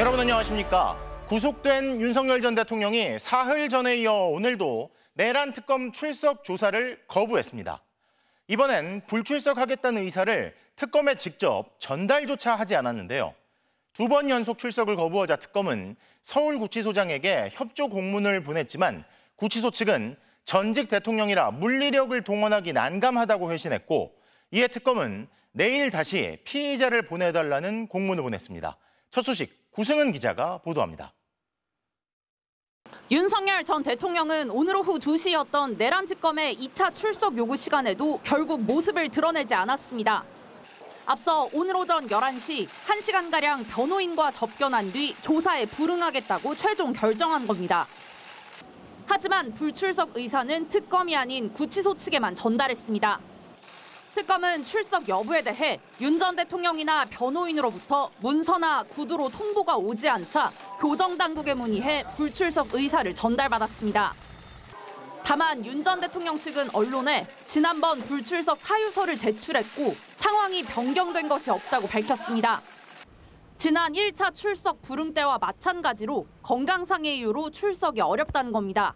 여러분 안녕하십니까? 구속된 윤석열 전 대통령이 사흘 전에 이어 오늘도 내란 특검 출석 조사를 거부했습니다. 이번엔 불출석하겠다는 의사를 특검에 직접 전달조차 하지 않았는데요. 2번 연속 출석을 거부하자 특검은 서울구치소장에게 협조 공문을 보냈지만 구치소 측은 전직 대통령이라 물리력을 동원하기 난감하다고 회신했고, 이에 특검은 내일 다시 피의자를 보내달라는 공문을 보냈습니다. 첫 소식 구승은 기자가 보도합니다. 윤석열 전 대통령은 오늘 오후 2시였던 내란 특검의 2차 출석 요구 시간에도 결국 모습을 드러내지 않았습니다. 앞서 오늘 오전 11시 1시간가량 변호인과 접견한 뒤 조사에 불응하겠다고 최종 결정한 겁니다. 하지만 불출석 의사는 특검이 아닌 구치소 측에만 전달했습니다. 특검은 출석 여부에 대해 윤 전 대통령이나 변호인으로부터 문서나 구두로 통보가 오지 않자 교정당국에 문의해 불출석 의사를 전달받았습니다. 다만 윤 전 대통령 측은 언론에 지난번 불출석 사유서를 제출했고 상황이 변경된 것이 없다고 밝혔습니다. 지난 1차 출석 불응 때와 마찬가지로 건강상의 이유로 출석이 어렵다는 겁니다.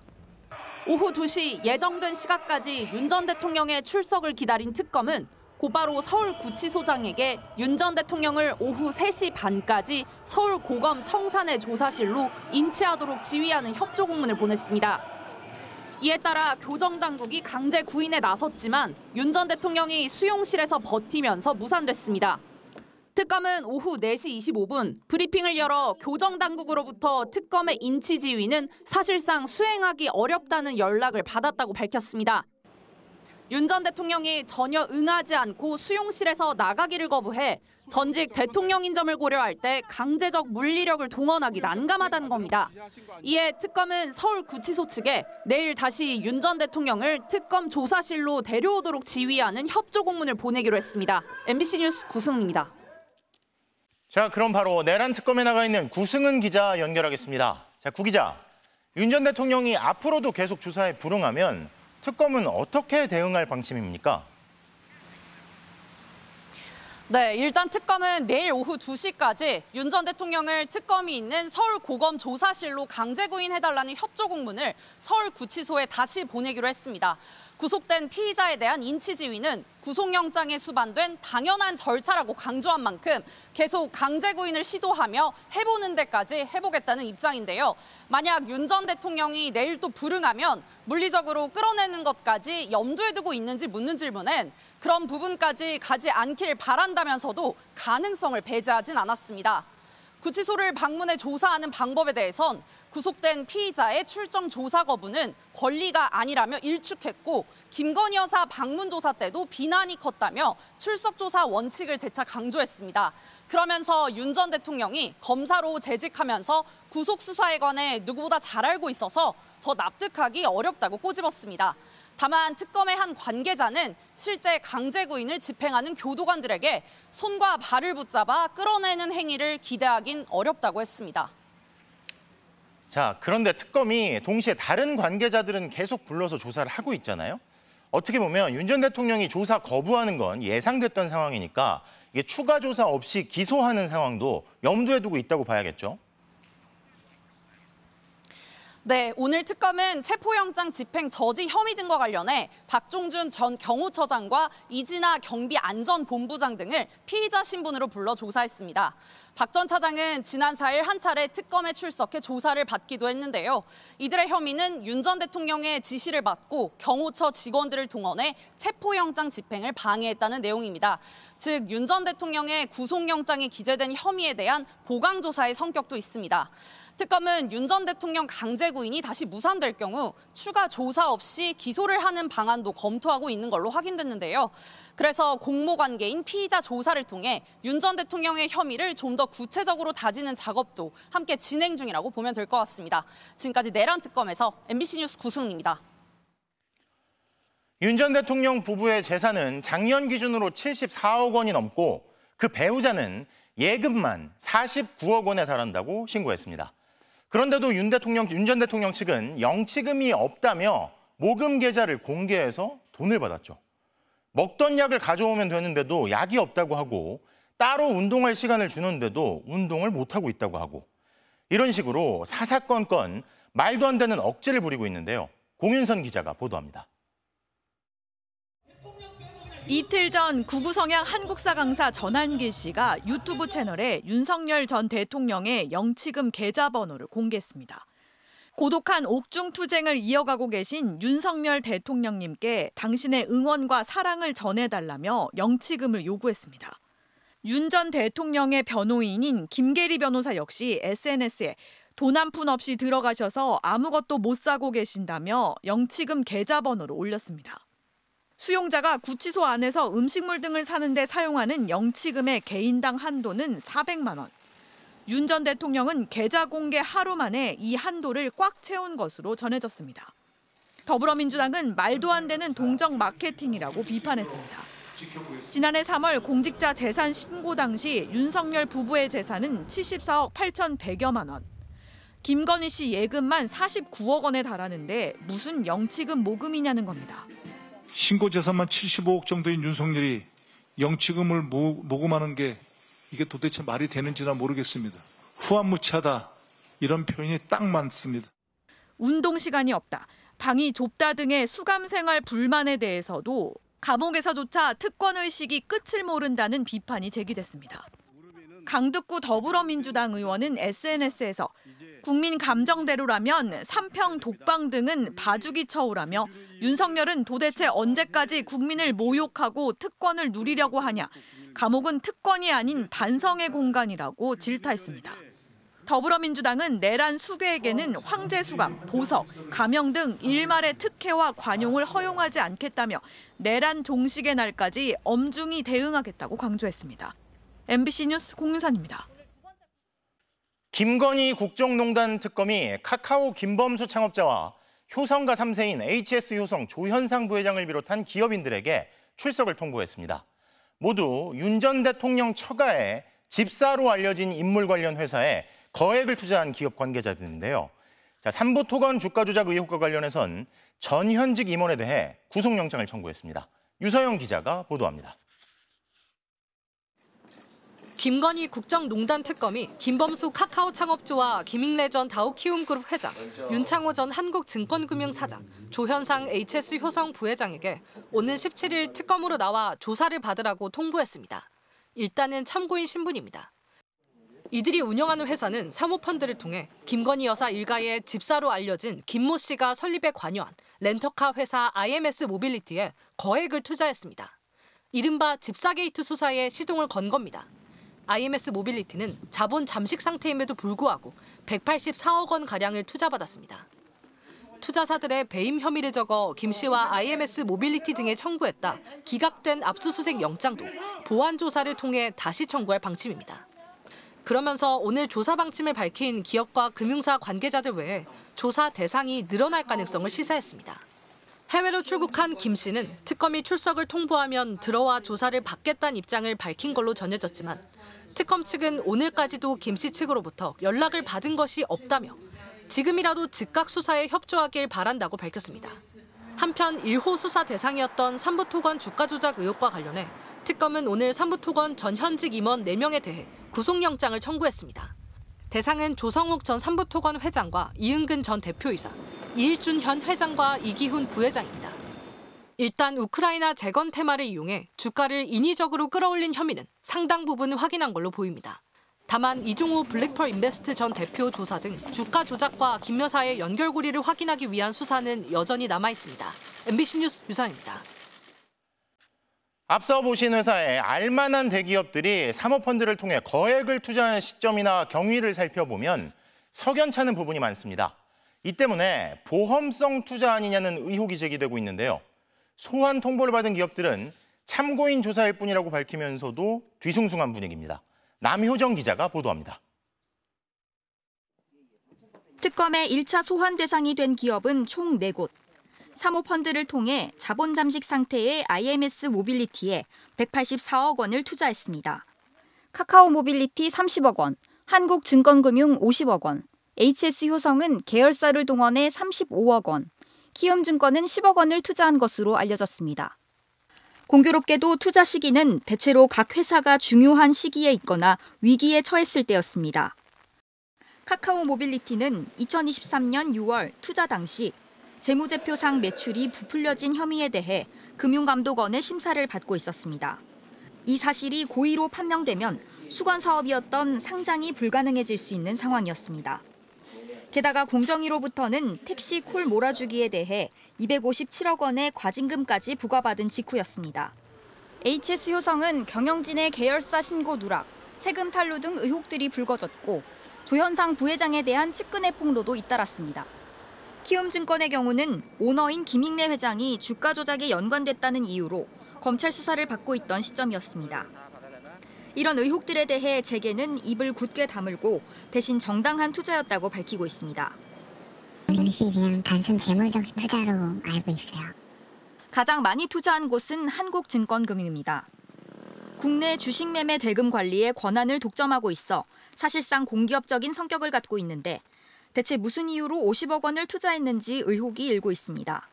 오후 2시 예정된 시각까지 윤 전 대통령의 출석을 기다린 특검은 곧바로 서울구치소장에게 윤 전 대통령을 오후 3시 반까지 서울고검 청산의 조사실로 인치하도록 지휘하는 협조 공문을 보냈습니다. 이에 따라 교정당국이 강제 구인에 나섰지만 윤 전 대통령이 수용실에서 버티면서 무산됐습니다. 특검은 오후 4시 25분 브리핑을 열어 교정당국으로부터 특검의 인치 지휘는 사실상 수행하기 어렵다는 연락을 받았다고 밝혔습니다. 윤 전 대통령이 전혀 응하지 않고 수용실에서 나가기를 거부해 전직 대통령인 점을 고려할 때 강제적 물리력을 동원하기 난감하다는 겁니다. 이에 특검은 서울구치소 측에 내일 다시 윤 전 대통령을 특검 조사실로 데려오도록 지휘하는 협조 공문을 보내기로 했습니다. MBC 뉴스 구승은입니다. 자, 그럼 바로 내란 특검에 나가 있는 구승은 기자 연결하겠습니다. 자, 구 기자, 윤 전 대통령이 앞으로도 계속 조사에 불응하면 특검은 어떻게 대응할 방침입니까? 네, 일단 특검은 내일 오후 2시까지 윤 전 대통령을 특검이 있는 서울고검 조사실로 강제 구인해달라는 협조 공문을 서울구치소에 다시 보내기로 했습니다. 구속된 피의자에 대한 인치 지휘는 구속영장에 수반된 당연한 절차라고 강조한 만큼 계속 강제 구인을 시도하며 해보는 데까지 해보겠다는 입장인데요. 만약 윤 전 대통령이 내일 또 불응하면 물리적으로 끌어내는 것까지 염두에 두고 있는지 묻는 질문엔 그런 부분까지 가지 않길 바란다면서도 가능성을 배제하진 않았습니다. 구치소를 방문해 조사하는 방법에 대해선 구속된 피의자의 출정 조사 거부는 권리가 아니라며 일축했고, 김건희 여사 방문 조사 때도 비난이 컸다며 출석 조사 원칙을 재차 강조했습니다. 그러면서 윤 전 대통령이 검사로 재직하면서 구속 수사에 관해 누구보다 잘 알고 있어서 더 납득하기 어렵다고 꼬집었습니다. 다만 특검의 한 관계자는 실제 강제 구인을 집행하는 교도관들에게 손과 발을 붙잡아 끌어내는 행위를 기대하긴 어렵다고 했습니다. 자, 그런데 특검이 동시에 다른 관계자들은 계속 불러서 조사를 하고 있잖아요. 어떻게 보면 윤 전 대통령이 조사 거부하는 건 예상됐던 상황이니까 이게 추가 조사 없이 기소하는 상황도 염두에 두고 있다고 봐야겠죠. 네, 오늘 특검은 체포영장 집행 저지 혐의 등과 관련해 박종준 전 경호처장과 이진아 경비안전본부장 등을 피의자 신분으로 불러 조사했습니다. 박 전 차장은 지난 4일 한 차례 특검에 출석해 조사를 받기도 했는데요. 이들의 혐의는 윤 전 대통령의 지시를 받고 경호처 직원들을 동원해 체포영장 집행을 방해했다는 내용입니다. 즉, 윤 전 대통령의 구속영장이 기재된 혐의에 대한 보강조사의 성격도 있습니다. 특검은 윤 전 대통령 강제 구인이 다시 무산될 경우 추가 조사 없이 기소를 하는 방안도 검토하고 있는 걸로 확인됐는데요. 그래서 공모관계인 피의자 조사를 통해 윤 전 대통령의 혐의를 좀 더 구체적으로 다지는 작업도 함께 진행 중이라고 보면 될 것 같습니다. 지금까지 내란 특검에서 MBC 뉴스 구승은입니다. 윤 전 대통령 부부의 재산은 작년 기준으로 74억 원이 넘고 그 배우자는 예금만 49억 원에 달한다고 신고했습니다. 그런데도 윤 전 대통령 측은 영치금이 없다며 모금 계좌를 공개해서 돈을 받았죠. 먹던 약을 가져오면 되는데도 약이 없다고 하고 따로 운동할 시간을 주는데도 운동을 못하고 있다고 하고 이런 식으로 사사건건 말도 안 되는 억지를 부리고 있는데요. 공윤선 기자가 보도합니다. 이틀 전 구구성향 한국사 강사 전한길 씨가 유튜브 채널에 윤석열 전 대통령의 영치금 계좌번호를 공개했습니다. 고독한 옥중투쟁을 이어가고 계신 윤석열 대통령님께 당신의 응원과 사랑을 전해달라며 영치금을 요구했습니다. 윤 전 대통령의 변호인인 김계리 변호사 역시 SNS에 돈 한 푼 없이 들어가셔서 아무것도 못 사고 계신다며 영치금 계좌번호를 올렸습니다. 수용자가 구치소 안에서 음식물 등을 사는데 사용하는 영치금의 개인당 한도는 400만 원. 윤 전 대통령은 계좌 공개 하루 만에 이 한도를 꽉 채운 것으로 전해졌습니다. 더불어민주당은 말도 안 되는 동정 마케팅이라고 비판했습니다. 지난해 3월 공직자 재산 신고 당시 윤석열 부부의 재산은 74억 8,100여만 원. 김건희 씨 예금만 49억 원에 달하는데 무슨 영치금 모금이냐는 겁니다. 신고 재산만 75억 정도인 윤석열이 영치금을 모금하는 게 이게 도대체 말이 되는지나 모르겠습니다. 후한무치하다 이런 표현이 딱 맞습니다. 운동 시간이 없다, 방이 좁다 등의 수감생활 불만에 대해서도 감옥에서조차 특권의식이 끝을 모른다는 비판이 제기됐습니다. 강득구 더불어민주당 의원은 SNS에서 국민 감정대로라면 삼평 독방 등은 봐주기 처우라며 윤석열은 도대체 언제까지 국민을 모욕하고 특권을 누리려고 하냐. 감옥은 특권이 아닌 반성의 공간이라고 질타했습니다. 더불어민주당은 내란 수괴에게는 황제 수감, 보석, 감형 등 일말의 특혜와 관용을 허용하지 않겠다며 내란 종식의 날까지 엄중히 대응하겠다고 강조했습니다. MBC 뉴스 공윤선입니다. 김건희 국정농단 특검이 카카오 김범수 창업자와 효성가 3세인 HS효성 조현상 부회장을 비롯한 기업인들에게 출석을 통보했습니다. 모두 윤 전 대통령 처가에 집사로 알려진 인물 관련 회사에 거액을 투자한 기업 관계자들인데요. 삼부토건 주가 조작 의혹과 관련해선 전현직 임원에 대해 구속영장을 청구했습니다. 유서영 기자가 보도합니다. 김건희 국정농단 특검이 김범수 카카오 창업주와 김익래 전 다우키움그룹 회장, 윤창호 전 한국증권금융 사장, 조현상 HS효성 부회장에게 오는 17일 특검으로 나와 조사를 받으라고 통보했습니다. 일단은 참고인 신분입니다. 이들이 운영하는 회사는 사모펀드를 통해 김건희 여사 일가의 집사로 알려진 김모 씨가 설립에 관여한 렌터카 회사 IMS 모빌리티에 거액을 투자했습니다. 이른바 집사게이트 수사에 시동을 건 겁니다. IMS 모빌리티는 자본 잠식 상태임에도 불구하고 184억 원가량을 투자받았습니다. 투자사들의 배임 혐의를 적어 김 씨와 IMS 모빌리티 등에 청구했다 기각된 압수수색 영장도 보완 조사를 통해 다시 청구할 방침입니다. 그러면서 오늘 조사 방침을 밝힌 기업과 금융사 관계자들 외에 조사 대상이 늘어날 가능성을 시사했습니다. 해외로 출국한 김 씨는 특검이 출석을 통보하면 들어와 조사를 받겠다는 입장을 밝힌 걸로 전해졌지만 특검 측은 오늘까지도 김 씨 측으로부터 연락을 받은 것이 없다며 지금이라도 즉각 수사에 협조하길 바란다고 밝혔습니다. 한편 1호 수사 대상이었던 삼부토건 주가 조작 의혹과 관련해 특검은 오늘 삼부토건 전 현직 임원 4명에 대해 구속영장을 청구했습니다. 대상은 조성욱 전 삼부토건 회장과 이은근 전 대표이사, 이일준 현 회장과 이기훈 부회장입니다. 일단 우크라이나 재건 테마를 이용해 주가를 인위적으로 끌어올린 혐의는 상당 부분 확인한 걸로 보입니다. 다만 이종호 블랙펄 인베스트 전 대표 조사 등 주가 조작과 김 여사의 연결고리를 확인하기 위한 수사는 여전히 남아있습니다. MBC 뉴스 유서입니다. 앞서 보신 회사에 알만한 대기업들이 사모펀드를 통해 거액을 투자한 시점이나 경위를 살펴보면 석연찮은 부분이 많습니다. 이 때문에 보험성 투자 아니냐는 의혹이 제기되고 있는데요. 소환 통보를 받은 기업들은 참고인 조사일 뿐이라고 밝히면서도 뒤숭숭한 분위기입니다. 남효정 기자가 보도합니다. 특검의 1차 소환 대상이 된 기업은 총 4곳. 사모펀드를 통해 자본 잠식 상태의 IMS 모빌리티에 184억 원을 투자했습니다. 카카오 모빌리티 30억 원, 한국증권금융 50억 원, HS효성은 계열사를 동원해 35억 원, 키움증권은 10억 원을 투자한 것으로 알려졌습니다. 공교롭게도 투자 시기는 대체로 각 회사가 중요한 시기에 있거나 위기에 처했을 때였습니다. 카카오 모빌리티는 2023년 6월 투자 당시 재무제표상 매출이 부풀려진 혐의에 대해 금융감독원의 심사를 받고 있었습니다. 이 사실이 고의로 판명되면 수건 사업이었던 상장이 불가능해질 수 있는 상황이었습니다. 게다가 공정위로부터는 택시 콜 몰아주기에 대해 257억 원의 과징금까지 부과받은 직후였습니다. HS 효성은 경영진의 계열사 신고 누락, 세금 탈루 등 의혹들이 불거졌고 조현상 부회장에 대한 측근의 폭로도 잇따랐습니다. 키움증권의 경우는 오너인 김익래 회장이 주가 조작에 연관됐다는 이유로 검찰 수사를 받고 있던 시점이었습니다. 이런 의혹들에 대해 재계는 입을 굳게 다물고 대신 정당한 투자였다고 밝히고 있습니다. 당시 그냥 단순 재물적 투자로 알고 있어요. 가장 많이 투자한 곳은 한국증권금융입니다. 국내 주식 매매 대금 관리의 권한을 독점하고 있어 사실상 공기업적인 성격을 갖고 있는데 대체 무슨 이유로 50억 원을 투자했는지 의혹이 일고 있습니다.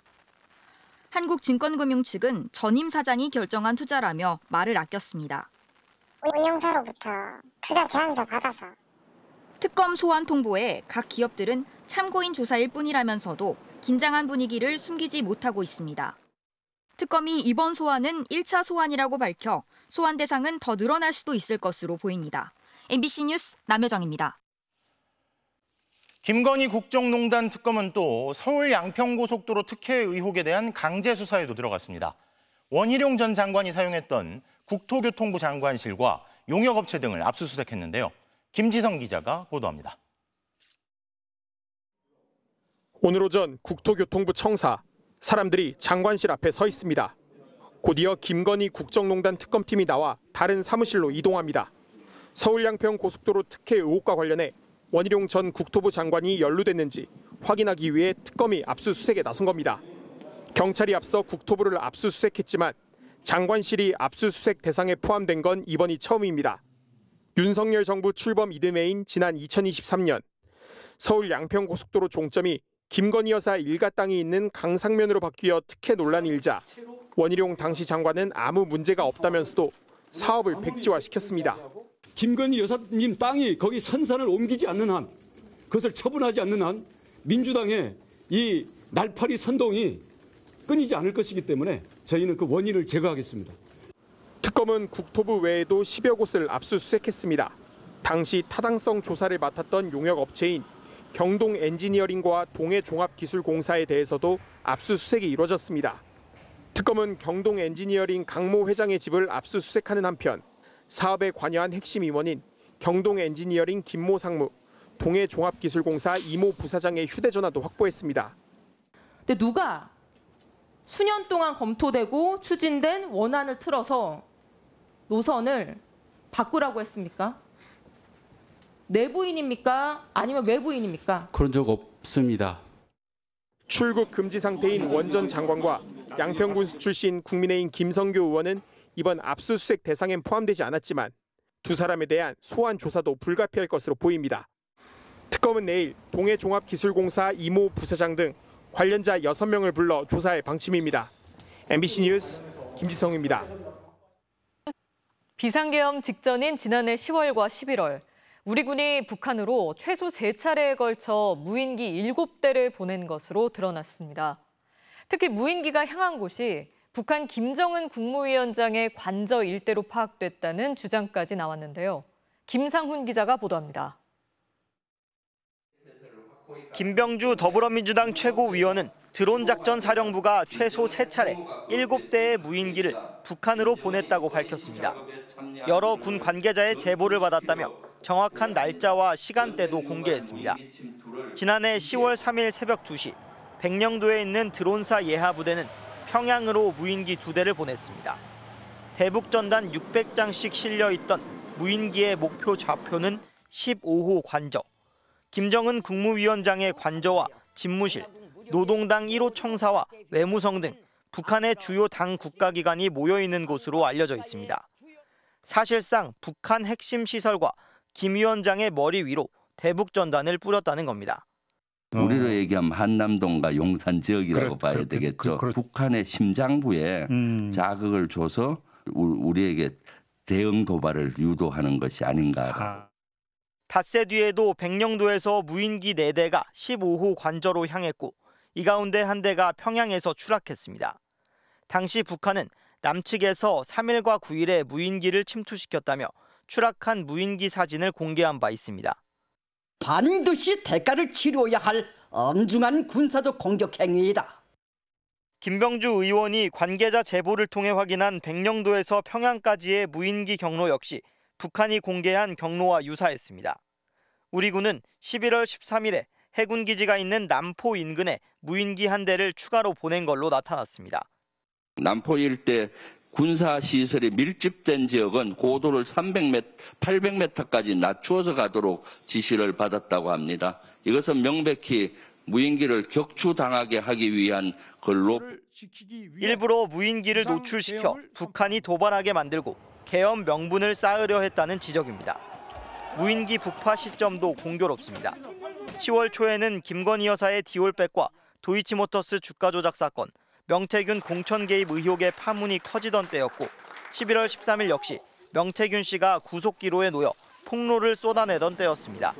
한국증권금융 측은 전임 사장이 결정한 투자라며 말을 아꼈습니다. 운용사로부터 투자 제안서 받아서. 특검 소환 통보에 각 기업들은 참고인 조사일 뿐이라면서도 긴장한 분위기를 숨기지 못하고 있습니다. 특검이 이번 소환은 1차 소환이라고 밝혀 소환 대상은 더 늘어날 수도 있을 것으로 보입니다. MBC 뉴스 남효정입니다. 김건희 국정농단 특검은 또 서울 양평고속도로 특혜 의혹에 대한 강제 수사에도 들어갔습니다. 원희룡 전 장관이 사용했던 국토교통부 장관실과 용역업체 등을 압수수색했는데요. 김지성 기자가 보도합니다. 오늘 오전 국토교통부 청사, 사람들이 장관실 앞에 서 있습니다. 곧이어 김건희 국정농단 특검팀이 나와 다른 사무실로 이동합니다. 서울 양평 고속도로 특혜 의혹과 관련해 원희룡 전 국토부 장관이 연루됐는지 확인하기 위해 특검이 압수수색에 나선 겁니다. 경찰이 앞서 국토부를 압수수색했지만 장관실이 압수수색 대상에 포함된 건 이번이 처음입니다. 윤석열 정부 출범 이듬해인 지난 2023년 서울 양평 고속도로 종점이 김건희 여사 일가 땅이 있는 강상면으로 바뀌어 특혜 논란이 일자 원희룡 당시 장관은 아무 문제가 없다면서도 사업을 백지화시켰습니다. 김건희 여사님 땅이 거기 선산을 옮기지 않는 한, 그것을 처분하지 않는 한 민주당의 이 날파리 선동이 끊이지 않을 것이기 때문에 저희는 그 원인을 제거하겠습니다. 특검은 국토부 외에도 10여 곳을 압수수색했습니다. 당시 타당성 조사를 맡았던 용역업체인 경동 엔지니어링과 동해종합기술공사에 대해서도 압수수색이 이루어졌습니다. 특검은 경동 엔지니어링 강모 회장의 집을 압수수색하는 한편 사업에 관여한 핵심 임원인 경동 엔지니어링 김모 상무, 동해종합기술공사 이모 부사장의 휴대전화도 확보했습니다. 근데 누가 수년 동안 검토되고 추진된 원안을 틀어서 노선을 바꾸라고 했습니까? 내부인입니까? 아니면 외부인입니까? 그런 적 없습니다. 출국 금지 상태인 원 전 장관과 양평군수 출신 국민의힘 김성교 의원은 이번 압수수색 대상엔 포함되지 않았지만 두 사람에 대한 소환 조사도 불가피할 것으로 보입니다. 특검은 내일 동해종합기술공사 이모 부사장 등 관련자 6명을 불러 조사할 방침입니다. MBC 뉴스 김지성입니다. 비상계엄 직전인 지난해 10월과 11월, 우리 군이 북한으로 최소 3차례에 걸쳐 무인기 7대를 보낸 것으로 드러났습니다. 특히 무인기가 향한 곳이 북한 김정은 국무위원장의 관저 일대로 파악됐다는 주장까지 나왔는데요. 김상훈 기자가 보도합니다. 김병주 더불어민주당 최고위원은 드론 작전 사령부가 최소 3차례 7대의 무인기를 북한으로 보냈다고 밝혔습니다. 여러 군 관계자의 제보를 받았다며 정확한 날짜와 시간대도 공개했습니다. 지난해 10월 3일 새벽 2시 백령도에 있는 드론사 예하 부대는 평양으로 무인기 2대를 보냈습니다. 대북전단 600장씩 실려있던 무인기의 목표 좌표는 15호 관저. 김정은 국무위원장의 관저와 집무실, 노동당 1호 청사와 외무성 등 북한의 주요 당 국가기관이 모여있는 곳으로 알려져 있습니다. 사실상 북한 핵심 시설과 김 위원장의 머리 위로 대북전단을 뿌렸다는 겁니다. 우리로 얘기하면 한남동과 용산 지역이라고 봐야 되겠죠. 북한의 심장부에 자극을 줘서 우리에게 대응 도발을 유도하는 것이 아닌가. 닷새 뒤에도 백령도에서 무인기 4대가 15호 관저로 향했고 이 가운데 한 대가 평양에서 추락했습니다. 당시 북한은 남측에서 3일과 9일에 무인기를 침투시켰다며 추락한 무인기 사진을 공개한 바 있습니다. 반드시 대가를 치러야 할 엄중한 군사적 공격 행위이다. 김병주 의원이 관계자 제보를 통해 확인한 백령도에서 평양까지의 무인기 경로 역시 북한이 공개한 경로와 유사했습니다. 우리 군은 11월 13일에 해군 기지가 있는 남포 인근에 무인기 한 대를 추가로 보낸 걸로 나타났습니다. 남포 일대 군사시설이 밀집된 지역은 고도를 800m까지 낮추어서 가도록 지시를 받았다고 합니다. 이것은 명백히 무인기를 격추당하게 하기 위한 걸로 일부러 무인기를 노출시켜 북한이 도발하게 만들고 계엄 명분을 쌓으려 했다는 지적입니다. 무인기 북파 시점도 공교롭습니다. 10월 초에는 김건희 여사의 디올백과 도이치모터스 주가 조작 사건, 명태균 공천 개입 의혹의 파문이 커지던 때였고 11월 13일 역시 명태균 씨가 구속기로에 놓여 폭로를 쏟아내던 때였습니다.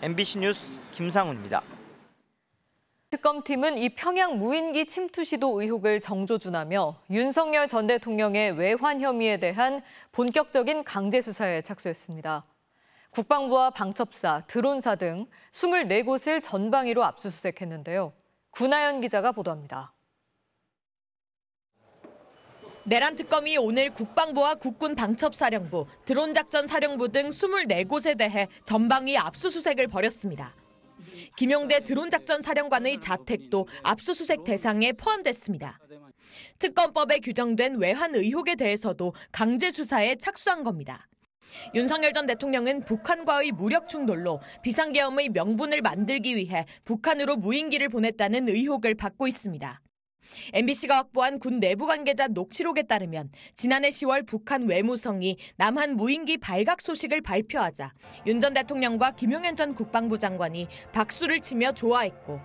MBC 뉴스 김상훈입니다. 특검팀은 이 평양 무인기 침투 시도 의혹을 정조준하며 윤석열 전 대통령의 외환 혐의에 대한 본격적인 강제 수사에 착수했습니다. 국방부와 방첩사, 드론사 등 24곳을 전방위로 압수수색했는데요. 구나연 기자가 보도합니다. 내란 특검이 오늘 국방부와 국군 방첩사령부, 드론작전사령부 등 24곳에 대해 전방위 압수수색을 벌였습니다. 김용대 드론작전사령관의 자택도 압수수색 대상에 포함됐습니다. 특검법에 규정된 외환 의혹에 대해서도 강제 수사에 착수한 겁니다. 윤석열 전 대통령은 북한과의 무력 충돌로 비상계엄의 명분을 만들기 위해 북한으로 무인기를 보냈다는 의혹을 받고 있습니다. MBC가 확보한 군 내부 관계자 녹취록에 따르면 지난해 10월 북한 외무성이 남한 무인기 발각 소식을 발표하자 윤 전 대통령과 김용현 전 국방부 장관이 박수를 치며 좋아했고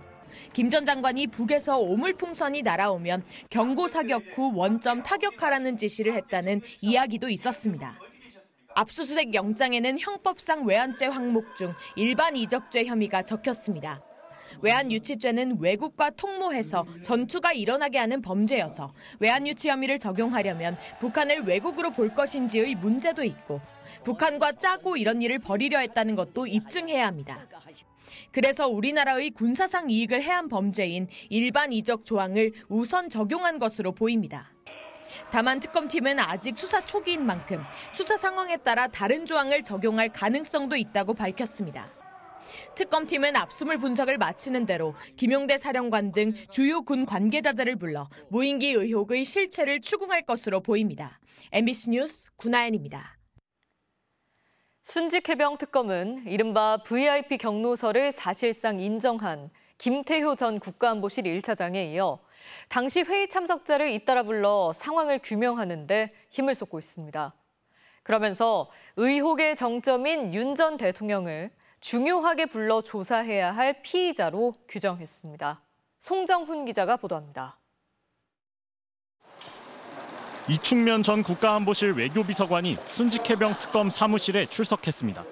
김 전 장관이 북에서 오물풍선이 날아오면 경고 사격 후 원점 타격하라는 지시를 했다는 이야기도 있었습니다. 압수수색 영장에는 형법상 외환죄 항목 중 일반 이적죄 혐의가 적혔습니다. 외환유치죄는 외국과 통모해서 전투가 일어나게 하는 범죄여서 외환유치 혐의를 적용하려면 북한을 외국으로 볼 것인지의 문제도 있고 북한과 짜고 이런 일을 벌이려 했다는 것도 입증해야 합니다. 그래서 우리나라의 군사상 이익을 해한 범죄인 일반 이적 조항을 우선 적용한 것으로 보입니다. 다만 특검팀은 아직 수사 초기인 만큼 수사 상황에 따라 다른 조항을 적용할 가능성도 있다고 밝혔습니다. 특검팀은 압수물 분석을 마치는 대로 김용대 사령관 등 주요 군 관계자들을 불러 무인기 의혹의 실체를 추궁할 것으로 보입니다. MBC 뉴스 구나연입니다. 순직해병 특검은 이른바 VIP 경로서를 사실상 인정한 김태효 전 국가안보실 1차장에 이어 당시 회의 참석자를 잇따라 불러 상황을 규명하는 데 힘을 쏟고 있습니다. 그러면서 의혹의 정점인 윤 전 대통령을 중요하게 불러 조사해야 할 피의자로 규정했습니다. 송정훈 기자가 보도합니다. 이충면 전 국가안보실 외교비서관이 순직해병 특검 사무실에 출석했습니다.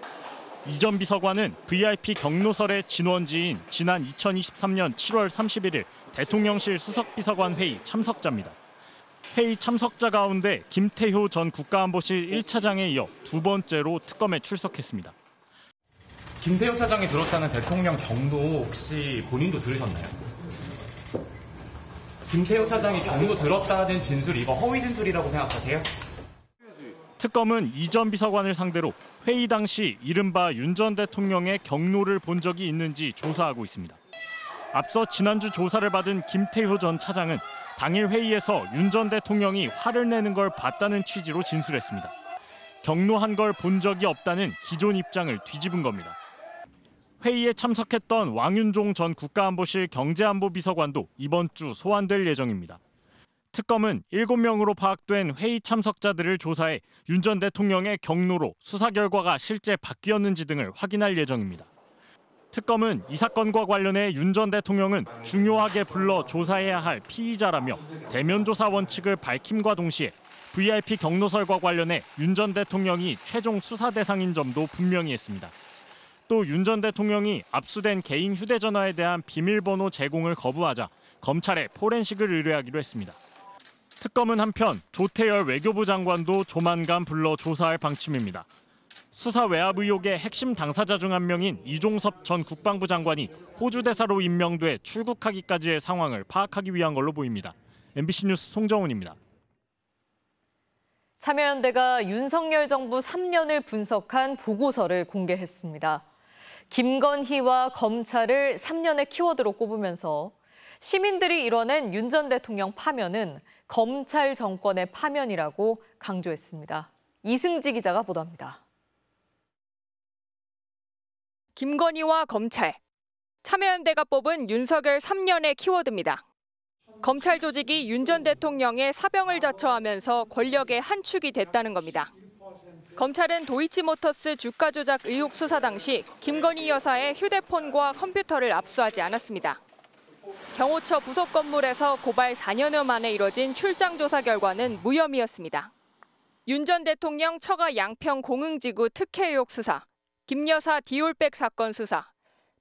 이 전 비서관은 VIP 경로설의 진원지인 지난 2023년 7월 31일 대통령실 수석비서관 회의 참석자입니다. 회의 참석자 가운데 김태효 전 국가안보실 1차장에 이어 두 번째로 특검에 출석했습니다. 김태효 차장이 들었다는 대통령 경로 혹시 본인도 들으셨나요? 김태효 차장이 경로 들었다는 진술, 이거 허위 진술이라고 생각하세요? 특검은 이 전 비서관을 상대로 회의 당시 이른바 윤 전 대통령의 경로를 본 적이 있는지 조사하고 있습니다. 앞서 지난주 조사를 받은 김태효 전 차장은 당일 회의에서 윤 전 대통령이 화를 내는 걸 봤다는 취지로 진술했습니다. 경로한 걸 본 적이 없다는 기존 입장을 뒤집은 겁니다. 회의에 참석했던 왕윤종 전 국가안보실 경제안보비서관도 이번 주 소환될 예정입니다. 특검은 7명으로 파악된 회의 참석자들을 조사해 윤 전 대통령의 경로로 수사 결과가 실제 바뀌었는지 등을 확인할 예정입니다. 특검은 이 사건과 관련해 윤 전 대통령은 중요하게 불러 조사해야 할 피의자라며 대면 조사 원칙을 밝힘과 동시에 VIP 경로설과 관련해 윤 전 대통령이 최종 수사 대상인 점도 분명히 했습니다. 또 윤 전 대통령이 압수된 개인 휴대전화에 대한 비밀번호 제공을 거부하자 검찰에 포렌식을 의뢰하기로 했습니다. 특검은 한편 조태열 외교부 장관도 조만간 불러 조사할 방침입니다. 수사 외압 의혹의 핵심 당사자 중 한 명인 이종섭 전 국방부 장관이 호주 대사로 임명돼 출국하기까지의 상황을 파악하기 위한 걸로 보입니다. MBC 뉴스 송정훈입니다. 참여연대가 윤석열 정부 3년을 분석한 보고서를 공개했습니다. 김건희와 검찰을 3년의 키워드로 꼽으면서 시민들이 이뤄낸 윤 전 대통령 파면은 검찰 정권의 파면이라고 강조했습니다. 이승지 기자가 보도합니다. 김건희와 검찰, 참여연대가 뽑은 윤석열 3년의 키워드입니다. 검찰 조직이 윤 전 대통령의 사병을 자처하면서 권력의 한 축이 됐다는 겁니다. 검찰은 도이치모터스 주가 조작 의혹 수사 당시 김건희 여사의 휴대폰과 컴퓨터를 압수하지 않았습니다. 경호처 부속 건물에서 고발 4년여 만에 이뤄진 출장 조사 결과는 무혐의였습니다. 윤 전 대통령 처가 양평 공흥지구 특혜 의혹 수사, 김 여사 디올백 사건 수사,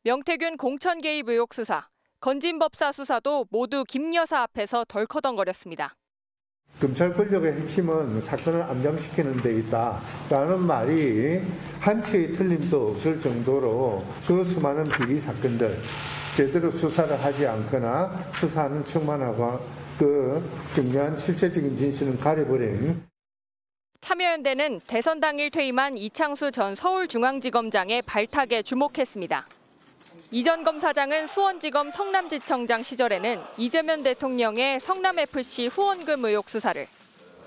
명태균 공천 개입 의혹 수사, 건진법사 수사도 모두 김 여사 앞에서 덜커덩거렸습니다. 검찰 권력의 핵심은 사건을 안정시키는 데 있다라는 말이 한치의 틀림도 없을 정도로 그 수많은 비리 사건들 제대로 수사를 하지 않거나 수사하는 척만 하고 그 중요한 실체적인 진실은 가려버린. 참여연대는 대선 당일 퇴임한 이창수 전 서울중앙지검장의 발탁에 주목했습니다. 이 전 검사장은 수원지검 성남지청장 시절에는 이재명 대통령의 성남FC 후원금 의혹 수사를,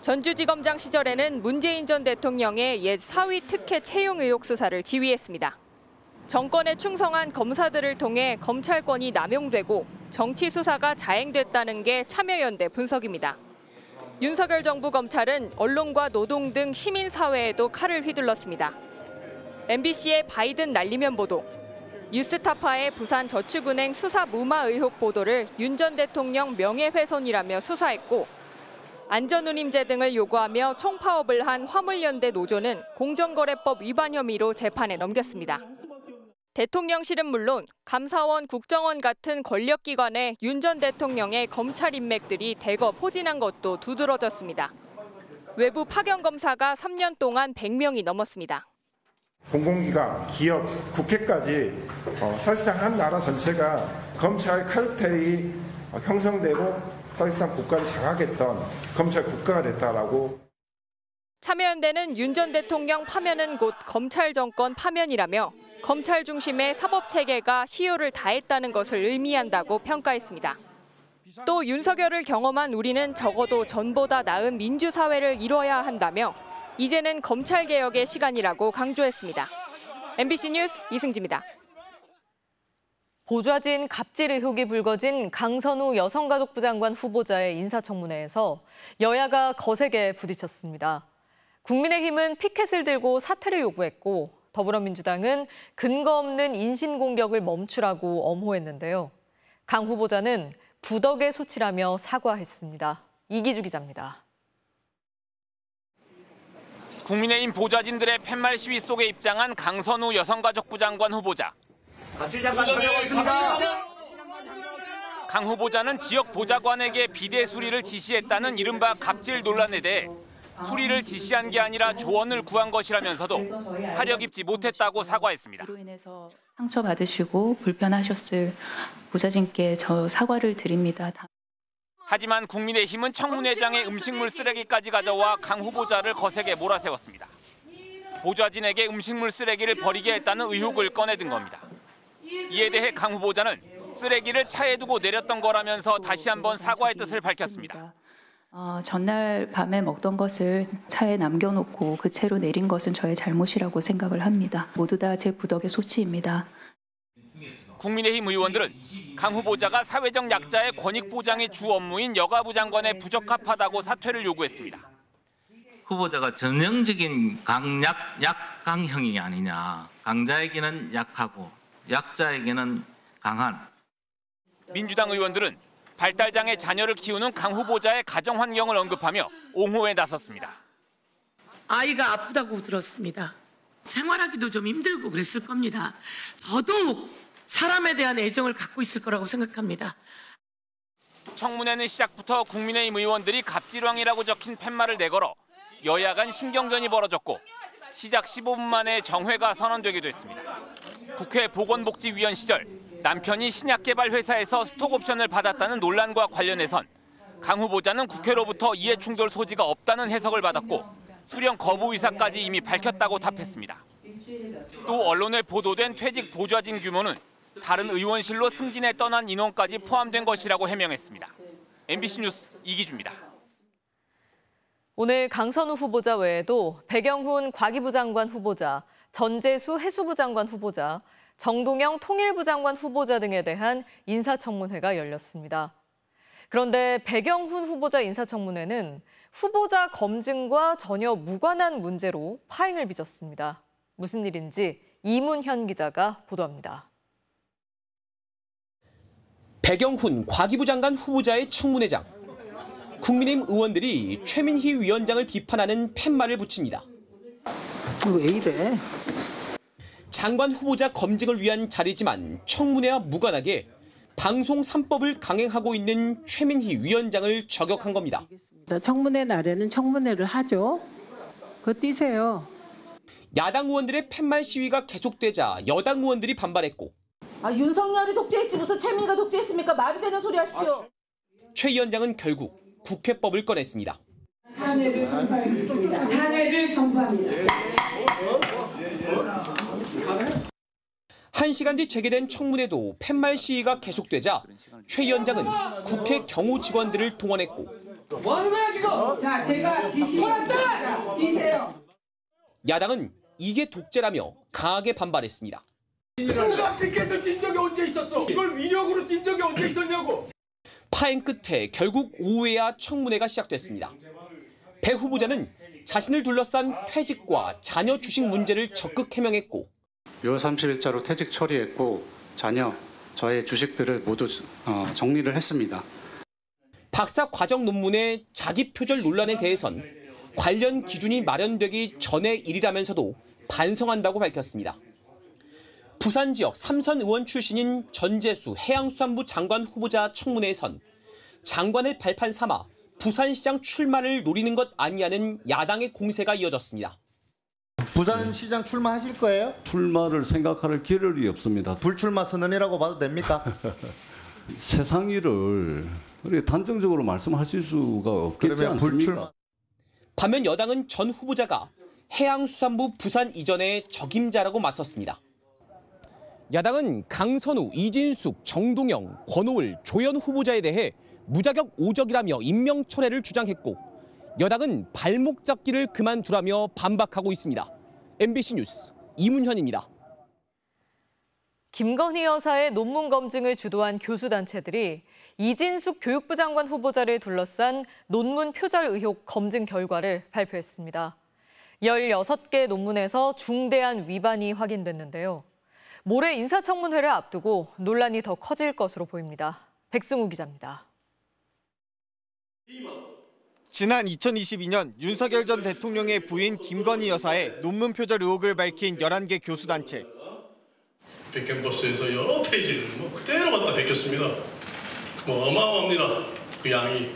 전주지검장 시절에는 문재인 전 대통령의 옛 사위 특혜 채용 의혹 수사를 지휘했습니다. 정권에 충성한 검사들을 통해 검찰권이 남용되고 정치 수사가 자행됐다는 게 참여연대 분석입니다. 윤석열 정부 검찰은 언론과 노동 등 시민사회에도 칼을 휘둘렀습니다. MBC의 바이든 날리면 보도, 뉴스타파의 부산저축은행 수사 무마 의혹 보도를 윤 전 대통령 명예훼손이라며 수사했고, 안전운임제 등을 요구하며 총파업을 한 화물연대 노조는 공정거래법 위반 혐의로 재판에 넘겼습니다. 대통령실은 물론 감사원, 국정원 같은 권력기관에 윤 전 대통령의 검찰 인맥들이 대거 포진한 것도 두드러졌습니다. 외부 파견 검사가 3년 동안 100명이 넘었습니다. 공공기관, 기업, 국회까지 사실상 한 나라 전체가 검찰 카르텔이 형성되고 사실상 국가를 장악했던 검찰 국가가 됐다라고. 참여연대는 윤 전 대통령 파면은 곧 검찰 정권 파면이라며 검찰 중심의 사법체계가 시효를 다했다는 것을 의미한다고 평가했습니다. 또 윤석열을 경험한 우리는 적어도 전보다 나은 민주사회를 이뤄야 한다며 이제는 검찰개혁의 시간이라고 강조했습니다. MBC 뉴스 이승지입니다. 보좌진 갑질 의혹이 불거진 강선우 여성가족부 장관 후보자의 인사청문회에서 여야가 거세게 부딪혔습니다. 국민의힘은 피켓을 들고 사퇴를 요구했고 더불어민주당은 근거 없는 인신공격을 멈추라고 엄호했는데요. 강 후보자는 부덕의 소치라며 사과했습니다. 이기주 기자입니다. 국민의힘 보좌진들의 팻말 시위 속에 입장한 강선우 여성가족부 장관 후보자. 강 후보자는 지역 보좌관에게 비대 수리를 지시했다는 이른바 갑질 논란에 대해 수리를 지시한 게 아니라 조언을 구한 것이라면서도 사려 깊지 못했다고 사과했습니다. 이로 인해서 상처받으시고 불편하셨을 보좌진께 저 사과를 드립니다. 하지만 국민의힘은 청문회장에 음식물 쓰레기까지 가져와 강 후보자를 거세게 몰아세웠습니다. 보좌진에게 음식물 쓰레기를 버리게 했다는 의혹을 꺼내든 겁니다. 이에 대해 강 후보자는 쓰레기를 차에 두고 내렸던 거라면서 다시 한번 사과의 뜻을 밝혔습니다. 전날 밤에 먹던 것을 차에 남겨놓고 그 채로 내린 것은 저의 잘못이라고 생각을 합니다. 모두 다 제 부덕의 소치입니다. 국민의힘 의원들은 강 후보자가 사회적 약자의 권익 보장이 주 업무인 여가부 장관에 부적합하다고 사퇴를 요구했습니다. 후보자가 전형적인 약강형이 아니냐. 강자에게는 약하고 약자에게는 강한. 민주당 의원들은 발달장애 자녀를 키우는 강 후보자의 가정 환경을 언급하며 옹호에 나섰습니다. 아이가 아프다고 들었습니다. 생활하기도 좀 힘들고 그랬을 겁니다. 더더욱 사람에 대한 애정을 갖고 있을 거라고 생각합니다. 청문회는 시작부터 국민의힘 의원들이 갑질왕이라고 적힌 팻말을 내걸어 여야 간 신경전이 벌어졌고 시작 15분 만에 정회가 선언되기도 했습니다. 국회 보건복지위원 시절 남편이 신약개발회사에서 스톡옵션을 받았다는 논란과 관련해선 강 후보자는 국회로부터 이해충돌 소지가 없다는 해석을 받았고 수령 거부 의사까지 이미 밝혔다고 답했습니다. 또 언론에 보도된 퇴직 보좌진 규모는 다른 의원실로 승진해 떠난 인원까지 포함된 것이라고 해명했습니다. MBC 뉴스 이기주입니다. 오늘 강선우 후보자 외에도 백영훈 과기부 장관 후보자, 전재수 해수부 장관 후보자, 정동영 통일부 장관 후보자 등에 대한 인사청문회가 열렸습니다. 그런데 백영훈 후보자 인사청문회는 후보자 검증과 전혀 무관한 문제로 파행을 빚었습니다. 무슨 일인지 이문현 기자가 보도합니다. 백영훈 과기부 장관 후보자의 청문회장. 국민의힘 의원들이 최민희 위원장을 비판하는 팻말을 붙입니다. 왜 이래? 장관 후보자 검증을 위한 자리지만 청문회와 무관하게 방송 3법을 강행하고 있는 최민희 위원장을 저격한 겁니다. 청문회 날에는 청문회를 하죠. 그거 띄세요. 야당 의원들의 팻말 시위가 계속되자 여당 의원들이 반발했고 윤석열이 독재했지 무슨 최민희가 독재했습니까? 말이 되는 소리 하시죠. 최 위원장은 결국 국회법을 꺼냈습니다. 사내를 선포하겠습니다. 사내를 선포합니다. 1시간 뒤 재개된 청문회도 팻말 시위가 계속되자 최 위원장은 국회 경호 직원들을 동원했고 뭐 하는 거야 지금? 자, 제가 지시했습니다. 뛰세요. 야당은 이게 독재라며 강하게 반발했습니다. 누가 피켓을 띈 적이 언제 있었어? 이걸 위력으로 띈 적이 언제 있었냐고. 파행 끝에 결국 오후에야 청문회가 시작됐습니다. 배 후보자는 자신을 둘러싼 퇴직과 자녀 주식 문제를 적극 해명했고 6월 30일자로 퇴직 처리했고 저의 주식들을 모두 정리를 했습니다. 박사 과정 논문의 자기 표절 논란에 대해선 관련 기준이 마련되기 전의 일이라면서도 반성한다고 밝혔습니다. 부산 지역 삼선 의원 출신인 전재수 해양수산부 장관 후보자 청문회에선 장관을 발판 삼아 부산시장 출마를 노리는 것 아니냐는 야당의 공세가 이어졌습니다. 부산시장 출마하실 거예요? 출마를 생각할 겨를이 없습니다. 불출마 선언이라고 봐도 됩니까? 세상 일을 단정적으로 말씀하실 수가 없겠지 않습니까? 반면 여당은 전 후보자가 해양수산부 부산 이전의 적임자라고 맞섰습니다. 야당은 강선우, 이진숙, 정동영, 권오을, 조현 후보자에 대해 무자격 오적이라며 임명철회를 주장했고 여당은 발목 잡기를 그만두라며 반박하고 있습니다. MBC 뉴스 이문현입니다. 김건희 여사의 논문 검증을 주도한 교수단체들이 이진숙 교육부 장관 후보자를 둘러싼 논문 표절 의혹 검증 결과를 발표했습니다. 16개 논문에서 중대한 위반이 확인됐는데요. 모레 인사청문회를 앞두고 논란이 더 커질 것으로 보입니다. 백승우 기자입니다. 지난 2022년 윤석열 전 대통령의 부인 김건희 여사의 논문 표절 의혹을 밝힌 11개 교수단체. 백캠퍼스에서 여러 페이지를 그대로 갖다 베꼈습니다. 어마어마합니다. 그 양이.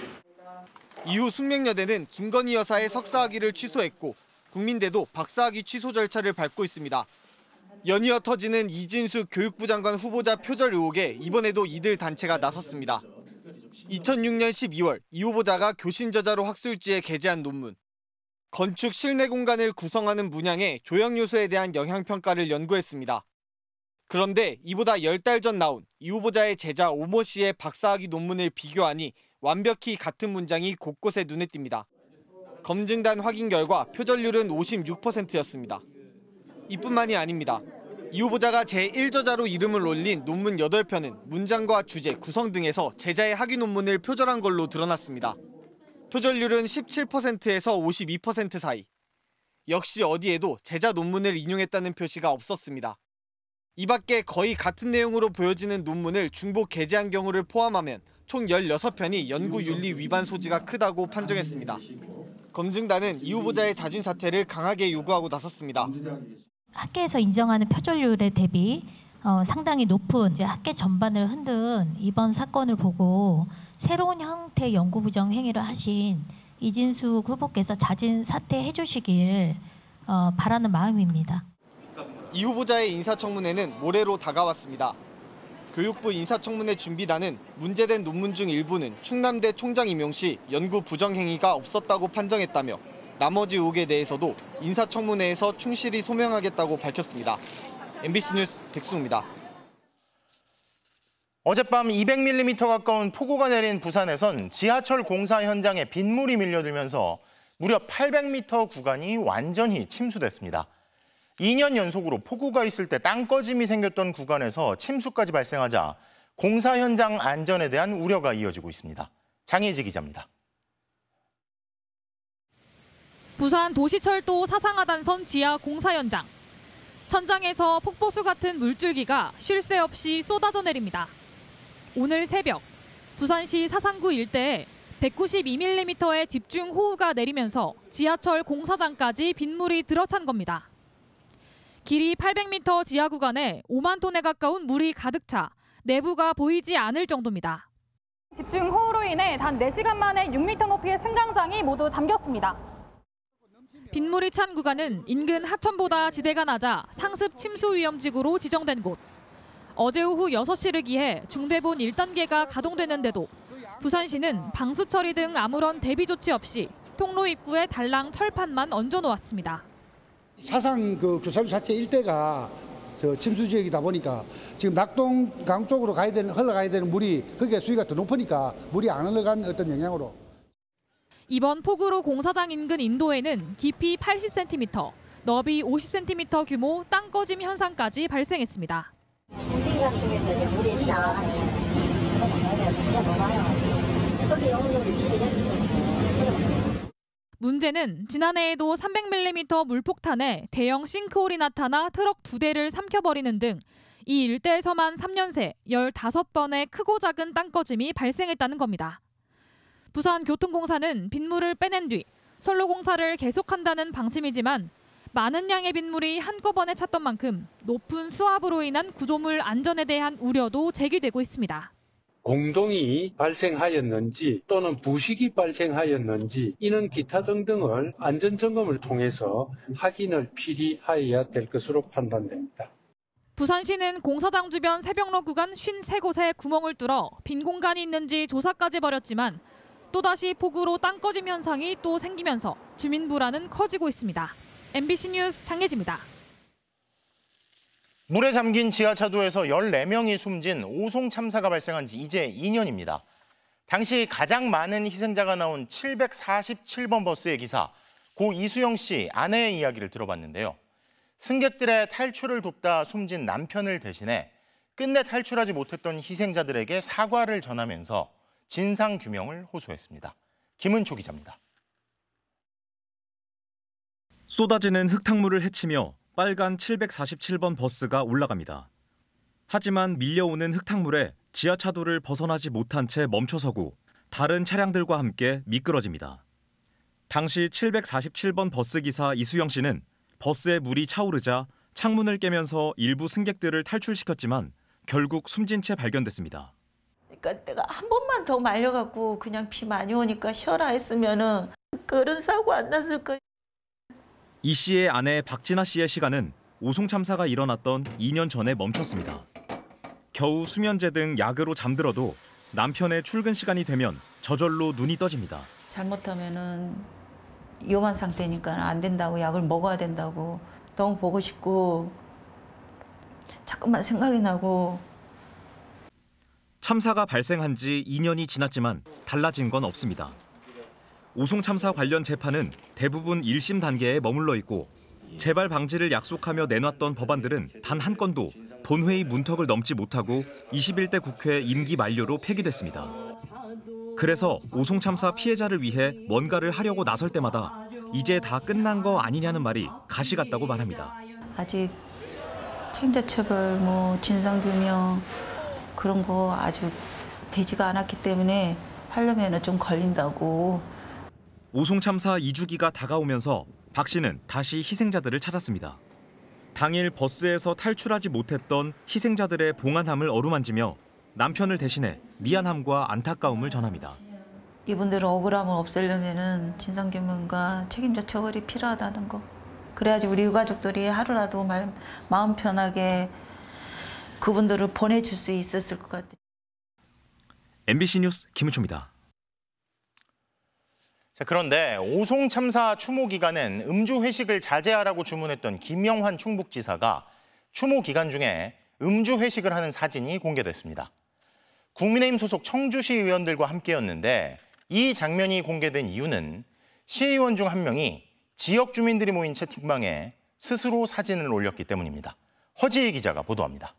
이후 숙명여대는 김건희 여사의 석사학위를 취소했고 국민대도 박사학위 취소 절차를 밟고 있습니다. 연이어 터지는 이진숙 교육부 장관 후보자 표절 의혹에 이번에도 이들 단체가 나섰습니다. 2006년 12월 이 후보자가 교신 저자로 학술지에 게재한 논문. 건축 실내 공간을 구성하는 문양의 조형 요소에 대한 영향평가를 연구했습니다. 그런데 이보다 10달 전 나온 이 후보자의 제자 오모 씨의 박사학위 논문을 비교하니 완벽히 같은 문장이 곳곳에 눈에 띕니다. 검증단 확인 결과 표절률은 56%였습니다. 이뿐만이 아닙니다. 이 후보자가 제1저자로 이름을 올린 논문 8편은 문장과 주제, 구성 등에서 제자의 학위 논문을 표절한 걸로 드러났습니다. 표절률은 17%에서 52% 사이. 역시 어디에도 제자 논문을 인용했다는 표시가 없었습니다. 이 밖에 거의 같은 내용으로 보여지는 논문을 중복 게재한 경우를 포함하면 총 16편이 연구윤리 위반 소지가 크다고 판정했습니다. 검증단은 이 후보자의 자진 사퇴를 강하게 요구하고 나섰습니다. 학계에서 인정하는 표절률에 대비 상당히 높은 이제 학계 전반을 흔든 이번 사건을 보고 새로운 형태의 연구 부정 행위를 하신 이진숙 후보께서 자진 사퇴해 주시길 바라는 마음입니다. 이 후보자의 인사청문회는 모레로 다가왔습니다. 교육부 인사청문회 준비단은 문제된 논문 중 일부는 충남대 총장 임용 시 연구 부정 행위가 없었다고 판정했다며 나머지 의혹에 대해서도 인사청문회에서 충실히 소명하겠다고 밝혔습니다. MBC 뉴스 백승우입니다. 어젯밤 200mm 가까운 폭우가 내린 부산에선 지하철 공사 현장에 빗물이 밀려들면서 무려 800m 구간이 완전히 침수됐습니다. 2년 연속으로 폭우가 있을 때 땅꺼짐이 생겼던 구간에서 침수까지 발생하자 공사 현장 안전에 대한 우려가 이어지고 있습니다. 장혜지 기자입니다. 부산 도시철도 사상하단선 지하 공사 현장. 천장에서 폭포수 같은 물줄기가 쉴 새 없이 쏟아져 내립니다. 오늘 새벽 부산시 사상구 일대에 192mm의 집중호우가 내리면서 지하철 공사장까지 빗물이 들어찬 겁니다. 길이 800m 지하 구간에 5만 톤에 가까운 물이 가득 차 내부가 보이지 않을 정도입니다. 집중호우로 인해 단 4시간 만에 6m 높이의 승강장이 모두 잠겼습니다. 빗물이 찬 구간은 인근 하천보다 지대가 낮아 상습 침수 위험지구로 지정된 곳. 어제 오후 6시를 기해 중대본 1단계가 가동되는데도 부산시는 방수 처리 등 아무런 대비 조치 없이 통로 입구에 달랑 철판만 얹어놓았습니다. 사상 교사로 자체 일대가 침수 지역이다 보니까 지금 낙동강 쪽으로 흘러가야 되는 물이 거기에 수위가 더 높으니까 물이 안 흘러간 어떤 영향으로. 이번 폭우로 공사장 인근 인도에는 깊이 80cm, 너비 50cm 규모 땅꺼짐 현상까지 발생했습니다. 공신각 중에서 이제 물이 나와가지고 그게 녹아요. 거기 온도 60이 문제는 지난해에도 300mm 물폭탄에 대형 싱크홀이 나타나 트럭 2대를 삼켜버리는 등 이 일대에서만 3년 새 15번의 크고 작은 땅꺼짐이 발생했다는 겁니다. 부산교통공사는 빗물을 빼낸 뒤 선로 공사를 계속한다는 방침이지만 많은 양의 빗물이 한꺼번에 찼던 만큼 높은 수압으로 인한 구조물 안전에 대한 우려도 제기되고 있습니다. 공동이 발생하였는지 또는 부식이 발생하였는지 이는 기타 등등을 안전점검을 통해서 확인을 필히 하여야 될 것으로 판단됩니다. 부산시는 공사장 주변 새벽로 구간 53곳에 구멍을 뚫어 빈 공간이 있는지 조사까지 벌였지만 또다시 폭우로 땅꺼짐 현상이 또 생기면서 주민 불안은 커지고 있습니다. MBC 뉴스 장예지입니다. 물에 잠긴 지하차도에서 14명이 숨진 오송 참사가 발생한 지 이제 2년입니다. 당시 가장 많은 희생자가 나온 747번 버스의 기사 고 이수영 씨 아내의 이야기를 들어봤는데요. 승객들의 탈출을 돕다 숨진 남편을 대신해 끝내 탈출하지 못했던 희생자들에게 사과를 전하면서 진상규명을 호소했습니다. 김은초 기자입니다. 쏟아지는 흙탕물을 헤치며 빨간 747번 버스가 올라갑니다. 하지만 밀려오는 흙탕물에 지하차도를 벗어나지 못한 채 멈춰서고 다른 차량들과 함께 미끄러집니다. 당시 747번 버스 기사 이수영 씨는 버스에 물이 차오르자 창문을 깨면서 일부 승객들을 탈출시켰지만 결국 숨진 채 발견됐습니다. 그러니까 내가 한 번만 더 말려갖고 그냥 비 많이 오니까 쉬어라 했으면은 그런 사고 안 났을 거예요. 이 씨의 아내 박진아 씨의 시간은 오송 참사가 일어났던 2년 전에 멈췄습니다. 겨우 수면제 등 약으로 잠들어도 남편의 출근 시간이 되면 저절로 눈이 떠집니다. 잘못하면은 위험한 상태니까 안 된다고 약을 먹어야 된다고 너무 보고 싶고 자꾸만 생각이 나고. 참사가 발생한 지 2년이 지났지만 달라진 건 없습니다. 오송 참사 관련 재판은 대부분 1심 단계에 머물러 있고 재발 방지를 약속하며 내놨던 법안들은 단 한 건도 본회의 문턱을 넘지 못하고 21대 국회 임기 만료로 폐기됐습니다. 그래서 오송 참사 피해자를 위해 뭔가를 하려고 나설 때마다 이제 다 끝난 거 아니냐는 말이 가시 같다고 말합니다. 아직 책임자 처벌, 진상규명 그런 거 아직 되지가 않았기 때문에 하려면 좀 걸린다고. 오송 참사 2주기가 다가오면서 박 씨는 다시 희생자들을 찾았습니다. 당일 버스에서 탈출하지 못했던 희생자들의 봉안함을 어루만지며 남편을 대신해 미안함과 안타까움을 전합니다. 이분들은 억울함을 없애려면은 진상규명과 책임자 처벌이 필요하다는 거. 그래야지 우리 유가족들이 하루라도 마음 편하게 그분들을 보내줄 수 있었을 것 같아요. MBC 뉴스 김우초입니다. 자, 그런데 오송 참사 추모 기간엔 음주 회식을 자제하라고 주문했던 김영환 충북지사가 추모 기간 중에 음주 회식을 하는 사진이 공개됐습니다. 국민의힘 소속 청주시 의원들과 함께였는데 이 장면이 공개된 이유는 시의원 중 한 명이 지역 주민들이 모인 채팅방에 스스로 사진을 올렸기 때문입니다. 허지희 기자가 보도합니다.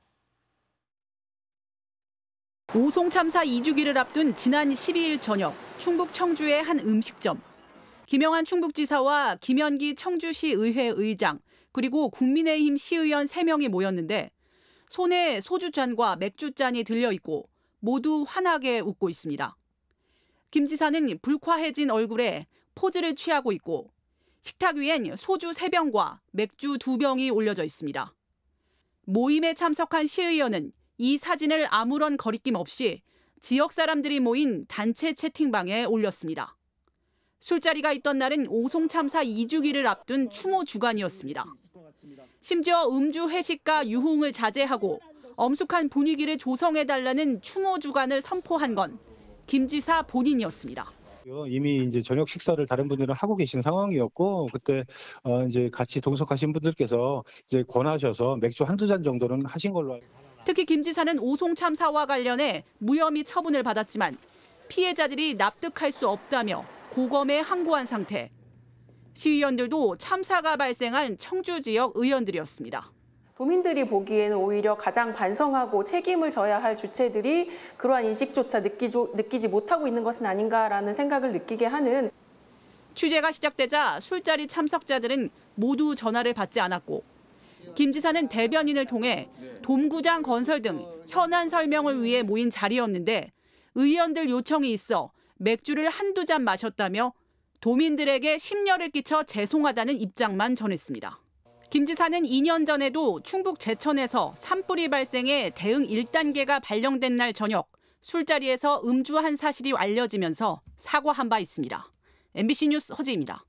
오송 참사 2주기를 앞둔 지난 12일 저녁 충북 청주의 한 음식점. 김영환 충북지사와 김현기 청주시 의회 의장 그리고 국민의힘 시의원 3명이 모였는데 손에 소주잔과 맥주잔이 들려있고 모두 환하게 웃고 있습니다. 김 지사는 불쾌해진 얼굴에 포즈를 취하고 있고 식탁 위엔 소주 3병과 맥주 2병이 올려져 있습니다. 모임에 참석한 시의원은 이 사진을 아무런 거리낌 없이 지역 사람들이 모인 단체 채팅방에 올렸습니다. 술자리가 있던 날은 오송 참사 2주기를 앞둔 추모 주간이었습니다. 심지어 음주 회식과 유흥을 자제하고 엄숙한 분위기를 조성해달라는 추모 주간을 선포한 건 김 지사 본인이었습니다. 이미 이제 저녁 식사를 다른 분들은 하고 계신 상황이었고 그때 이제 같이 동석하신 분들께서 이제 권하셔서 맥주 한두 잔 정도는 하신 걸로 알고 있습니다. 특히 김 지사는 오송 참사와 관련해 무혐의 처분을 받았지만 피해자들이 납득할 수 없다며 고검에 항고한 상태. 시의원들도 참사가 발생한 청주 지역 의원들이었습니다. 도민들이 보기에는 오히려 가장 반성하고 책임을 져야 할 주체들이 그러한 인식조차 느끼지 못하고 있는 것은 아닌가라는 생각을 느끼게 하는. 취재가 시작되자 술자리 참석자들은 모두 전화를 받지 않았고 김 지사는 대변인을 통해 돔구장 건설 등 현안 설명을 위해 모인 자리였는데 의원들 요청이 있어 맥주를 한두 잔 마셨다며 도민들에게 심려를 끼쳐 죄송하다는 입장만 전했습니다. 김 지사는 2년 전에도 충북 제천에서 산불이 발생해 대응 1단계가 발령된 날 저녁 술자리에서 음주한 사실이 알려지면서 사과한 바 있습니다. MBC 뉴스 허지입니다.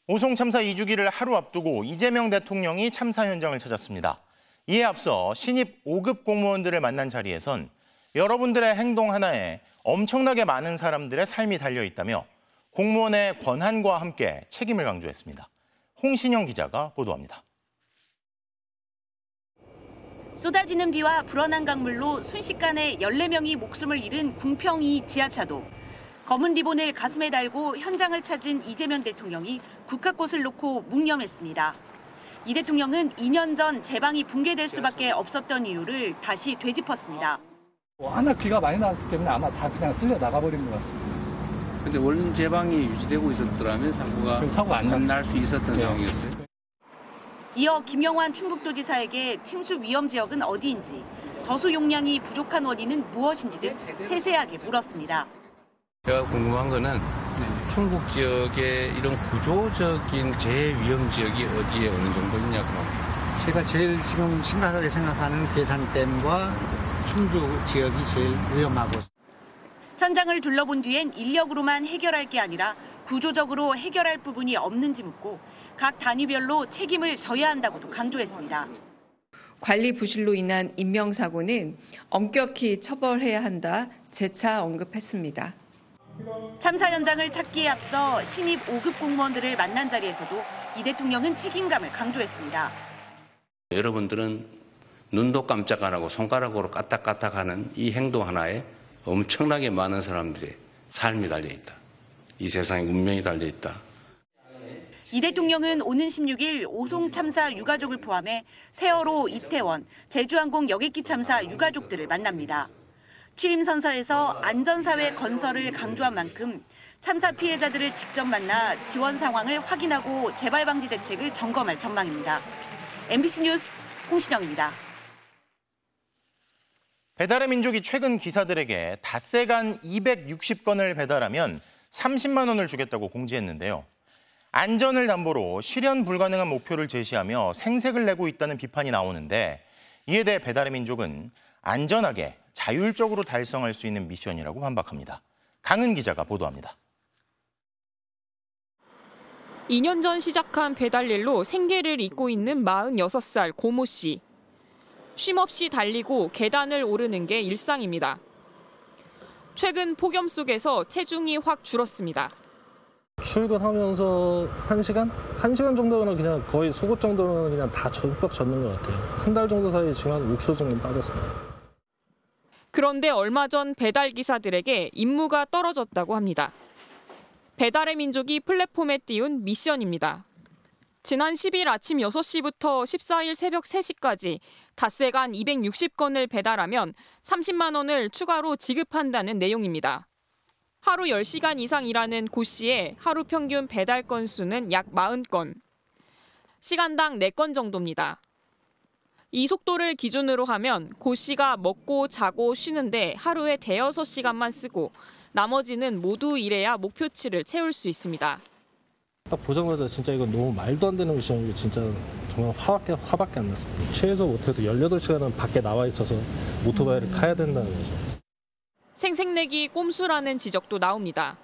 오송 참사 2주기를 하루 앞두고 이재명 대통령이 참사 현장을 찾았습니다. 이에 앞서 신입 5급 공무원들을 만난 자리에선 여러분들의 행동 하나에 엄청나게 많은 사람들의 삶이 달려있다며 공무원의 권한과 함께 책임을 강조했습니다. 홍신영 기자가 보도합니다. 쏟아지는 비와 불어난 강물로 순식간에 14명이 목숨을 잃은 궁평2 지하차도. 검은 리본을 가슴에 달고 현장을 찾은 이재명 대통령이 국화꽃을 놓고 묵념했습니다. 이 대통령은 2년 전 제방이 붕괴될 수밖에 없었던 이유를 다시 되짚었습니다. 워낙 비가 많이 나왔기 때문에 아마 다 그냥 쓸려 나가버린 것 같습니다. 근데 원룸 제방이 유지되고 있었더라면 사고가 안 날 수 있었던 상황이었어요. 이어 김영환 충북도지사에게 침수 위험 지역은 어디인지, 저수 용량이 부족한 원인은 무엇인지 등 세세하게 물었습니다. 제가 궁금한 거는 충북 지역의 이런 구조적인 재위험 지역이 어디에 어느 정도 있냐고. 제가 제일 지금 심각하게 생각하는 괴산댐과 충주 지역이 제일 위험하고. 현장을 둘러본 뒤엔 인력으로만 해결할 게 아니라 구조적으로 해결할 부분이 없는지 묻고 각 단위별로 책임을 져야 한다고도 강조했습니다. 관리 부실로 인한 인명사고는 엄격히 처벌해야 한다 재차 언급했습니다. 참사 현장을 찾기에 앞서 신입 5급 공무원들을 만난 자리에서도 이 대통령은 책임감을 강조했습니다. 여러분들은 눈도 깜짝 안 하고 손가락으로 까딱까딱하는 이 행동 하나에 엄청나게 많은 사람들의 삶이 달려있다. 이 세상에 운명이 달려있다. 이 대통령은 오는 16일 오송 참사 유가족을 포함해 세월호, 이태원, 제주항공 여객기 참사 유가족들을 만납니다. 취임 선서에서 안전사회 건설을 강조한 만큼 참사 피해자들을 직접 만나 지원 상황을 확인하고 재발 방지 대책을 점검할 전망입니다. MBC 뉴스 홍신영입니다. 배달의 민족이 최근 기사들에게 닷새간 260건을 배달하면 30만 원을 주겠다고 공지했는데요. 안전을 담보로 실현 불가능한 목표를 제시하며 생색을 내고 있다는 비판이 나오는데 이에 대해 배달의 민족은 안전하게 자율적으로 달성할 수 있는 미션이라고 반박합니다. 강은 기자가 보도합니다. 2년 전 시작한 배달일로 생계를 잇고 있는 46살 고모 씨. 쉼없이 달리고 계단을 오르는 게 일상입니다. 최근 폭염 속에서 체중이 확 줄었습니다. 출근하면서 1시간? 1시간 정도는 그냥 거의 속옷 정도는 그냥 다 흠뻑 젖는 것 같아요. 한 달 정도 사이에 지금 한 5kg 정도 빠졌습니다. 그런데 얼마 전 배달 기사들에게 임무가 떨어졌다고 합니다. 배달의 민족이 플랫폼에 띄운 미션입니다. 지난 10일 아침 6시부터 14일 새벽 3시까지 닷새간 260건을 배달하면 30만 원을 추가로 지급한다는 내용입니다. 하루 10시간 이상 일하는 고 씨의 하루 평균 배달 건수는 약 40건. 시간당 4건 정도입니다. 이 속도를 기준으로 하면 고 씨가 먹고 자고 쉬는데 하루에 대여섯 시간만 쓰고 나머지는 모두 일해야 목표치를 채울 수 있습니다. 딱 보자마자 진짜 이건 너무 말도 안 되는 미션이고 진짜 정말 화밖에 안 났습니다. 최소 못해도 18시간은 밖에 나와 있어서 오토바이를 타야 된다는 거죠. 생색내기 꼼수라는 지적도 나옵니다.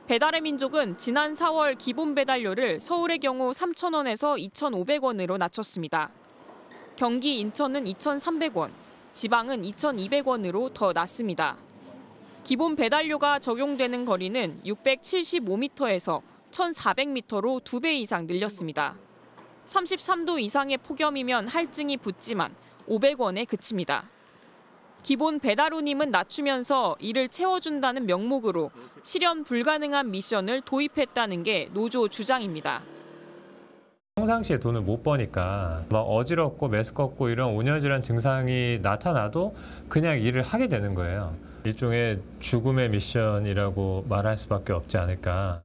배달의 민족은 지난 4월 기본 배달료를 서울의 경우 3,000원에서 2,500원으로 낮췄습니다. 경기, 인천은 2,300원, 지방은 2,200원으로 더 낮습니다. 기본 배달료가 적용되는 거리는 675m에서 1,400m로 2배 이상 늘렸습니다. 33도 이상의 폭염이면 할증이 붙지만 500원에 그칩니다. 기본 배달운임은 낮추면서 이를 채워준다는 명목으로 실현 불가능한 미션을 도입했다는 게 노조 주장입니다. 평상시에 돈을 못 버니까 막 어지럽고 메스껍고 이런 온열질환 증상이 나타나도 그냥 일을 하게 되는 거예요. 일종의 죽음의 미션이라고 말할 수밖에 없지 않을까.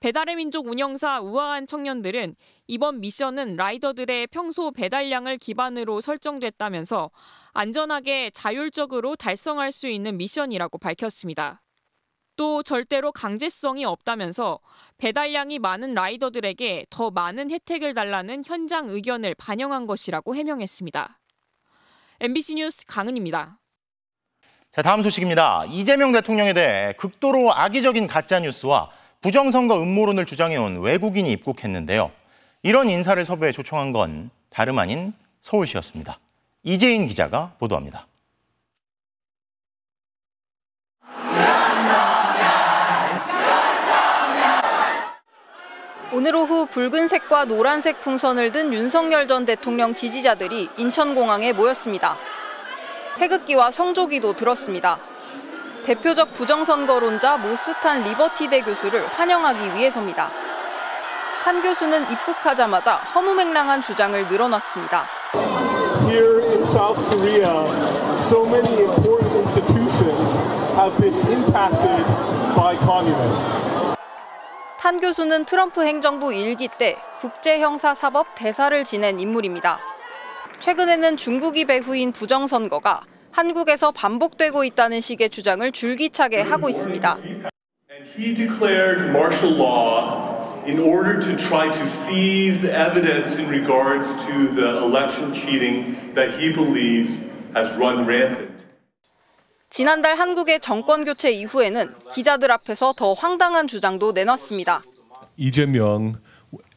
배달의 민족 운영사 우아한 청년들은 이번 미션은 라이더들의 평소 배달량을 기반으로 설정됐다면서 안전하게 자율적으로 달성할 수 있는 미션이라고 밝혔습니다. 또 절대로 강제성이 없다면서 배달량이 많은 라이더들에게 더 많은 혜택을 달라는 현장 의견을 반영한 것이라고 해명했습니다. MBC 뉴스 강은입니다. 자, 다음 소식입니다. 이재명 대통령에 대해 극도로 악의적인 가짜뉴스와 부정선거 음모론을 주장해온 외국인이 입국했는데요. 이런 인사를 섭외해 초청한 건 다름 아닌 서울시였습니다. 이재인 기자가 보도합니다. 오늘 오후 붉은색과 노란색 풍선을 든 윤석열 전 대통령 지지자들이 인천공항에 모였습니다. 태극기와 성조기도 들었습니다. 대표적 부정선거론자 모스탄 리버티대 교수를 환영하기 위해서입니다. 탄 교수는 입국하자마자 허무맹랑한 주장을 늘어놨습니다. Here in South Korea, so many important institutions have been impacted by communists. 탄 교수는 트럼프 행정부 1기 때 국제형사사법 대사를 지낸 인물입니다. 최근에는 중국이 배후인 부정선거가 한국에서 반복되고 있다는 식의 주장을 줄기차게 하고 있습니다. He declared martial law in order to try to seize evidence in regards to the election cheating that he believes has run rampant. 지난달 한국의 정권 교체 이후에는 기자들 앞에서 더 황당한 주장도 내놨습니다. Lee Jae-myung,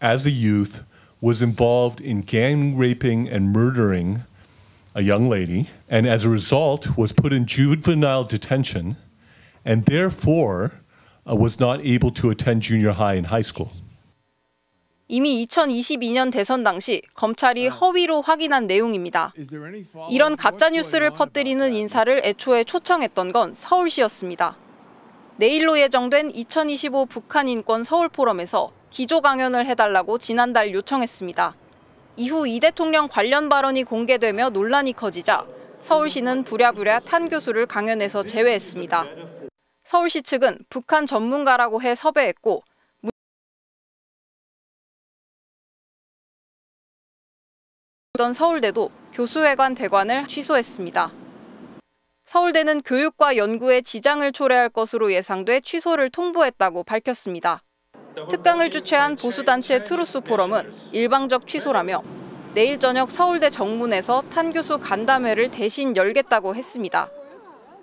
as a youth, was involved in gang raping and murdering a young lady, and as a result was put in juvenile detention, and therefore was not able to attend junior high and high school. 이미 2022년 대선 당시 검찰이 허위로 확인한 내용입니다. 이런 가짜뉴스를 퍼뜨리는 인사를 애초에 초청했던 건 서울시였습니다. 내일로 예정된 2025 북한 인권 서울 포럼에서 기조 강연을 해달라고 지난달 요청했습니다. 이후 이 대통령 관련 발언이 공개되며 논란이 커지자 서울시는 부랴부랴 탄 교수를 강연에서 제외했습니다. 서울시 측은 북한 전문가라고 해 섭외했고 서울대도 교수회관 대관을 취소했습니다. 서울대는 교육과 연구에 지장을 초래할 것으로 예상돼 취소를 통보했다고 밝혔습니다. 특강을 주최한 보수단체 트루스포럼은 일방적 취소라며 내일 저녁 서울대 정문에서 탄 교수 간담회를 대신 열겠다고 했습니다.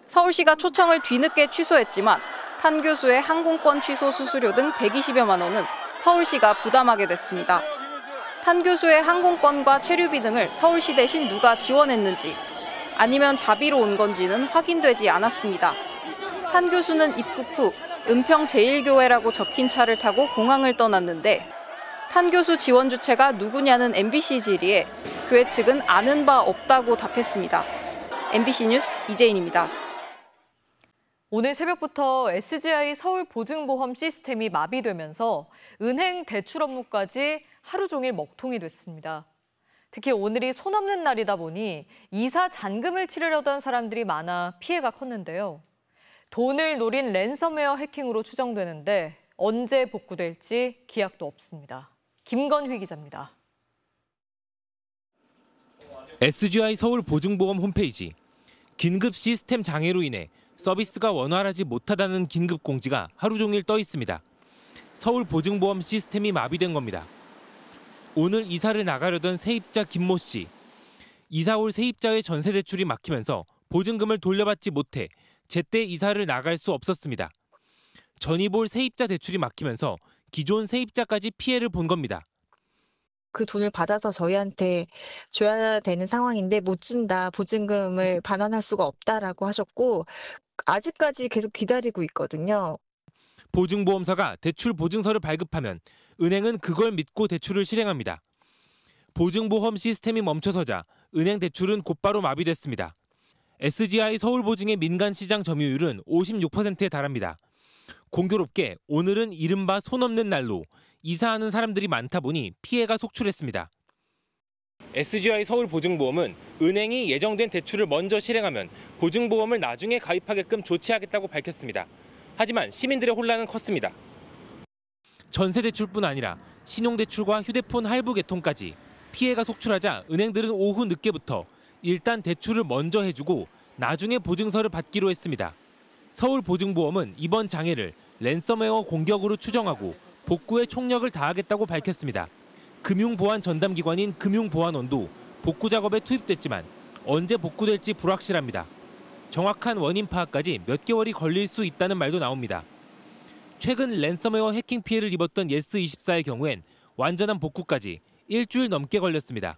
서울시가 초청을 뒤늦게 취소했지만 탄 교수의 항공권 취소 수수료 등 120여만 원은 서울시가 부담하게 됐습니다. 탄 교수의 항공권과 체류비 등을 서울시 대신 누가 지원했는지 아니면 자비로 온 건지는 확인되지 않았습니다. 탄 교수는 입국 후 은평제일교회라고 적힌 차를 타고 공항을 떠났는데 탄 교수 지원 주체가 누구냐는 MBC 질의에 교회 측은 아는 바 없다고 답했습니다. MBC 뉴스 이재인입니다. 오늘 새벽부터 SGI 서울보증보험 시스템이 마비되면서 은행 대출 업무까지 하루 종일 먹통이 됐습니다. 특히 오늘이 손 없는 날이다 보니 이사 잔금을 치르려던 사람들이 많아 피해가 컸는데요. 돈을 노린 랜섬웨어 해킹으로 추정되는데 언제 복구될지 기약도 없습니다. 김건휘 기자입니다. SGI 서울보증보험 홈페이지. 긴급 시스템 장애로 인해 서비스가 원활하지 못하다는 긴급 공지가 하루 종일 떠 있습니다. 서울보증보험 시스템이 마비된 겁니다. 오늘 이사를 나가려던 세입자 김모 씨. 이사 올 세입자의 전세 대출이 막히면서 보증금을 돌려받지 못해 제때 이사를 나갈 수 없었습니다. 전입 올 세입자 대출이 막히면서 기존 세입자까지 피해를 본 겁니다. 그 돈을 받아서 저희한테 줘야 되는 상황인데 못 준다, 보증금을 반환할 수가 없다라고 하셨고 아직까지 계속 기다리고 있거든요. 보증보험사가 대출 보증서를 발급하면 은행은 그걸 믿고 대출을 실행합니다. 보증보험 시스템이 멈춰서자 은행 대출은 곧바로 마비됐습니다. SGI 서울보증의 민간시장 점유율은 56%에 달합니다. 공교롭게 오늘은 이른바 손 없는 날로 이사하는 사람들이 많다 보니 피해가 속출했습니다. SGI 서울보증보험은 은행이 예정된 대출을 먼저 실행하면 보증보험을 나중에 가입하게끔 조치하겠다고 밝혔습니다. 하지만 시민들의 혼란은 컸습니다. 전세대출뿐 아니라 신용대출과 휴대폰 할부 개통까지 피해가 속출하자 은행들은 오후 늦게부터 일단 대출을 먼저 해주고 나중에 보증서를 받기로 했습니다. 서울보증보험은 이번 장애를 랜섬웨어 공격으로 추정하고 복구에 총력을 다하겠다고 밝혔습니다. 금융보안 전담기관인 금융보안원도 복구 작업에 투입됐지만 언제 복구될지 불확실합니다. 정확한 원인 파악까지 몇 개월이 걸릴 수 있다는 말도 나옵니다. 최근 랜섬웨어 해킹 피해를 입었던 예스24의 경우엔 완전한 복구까지 일주일 넘게 걸렸습니다.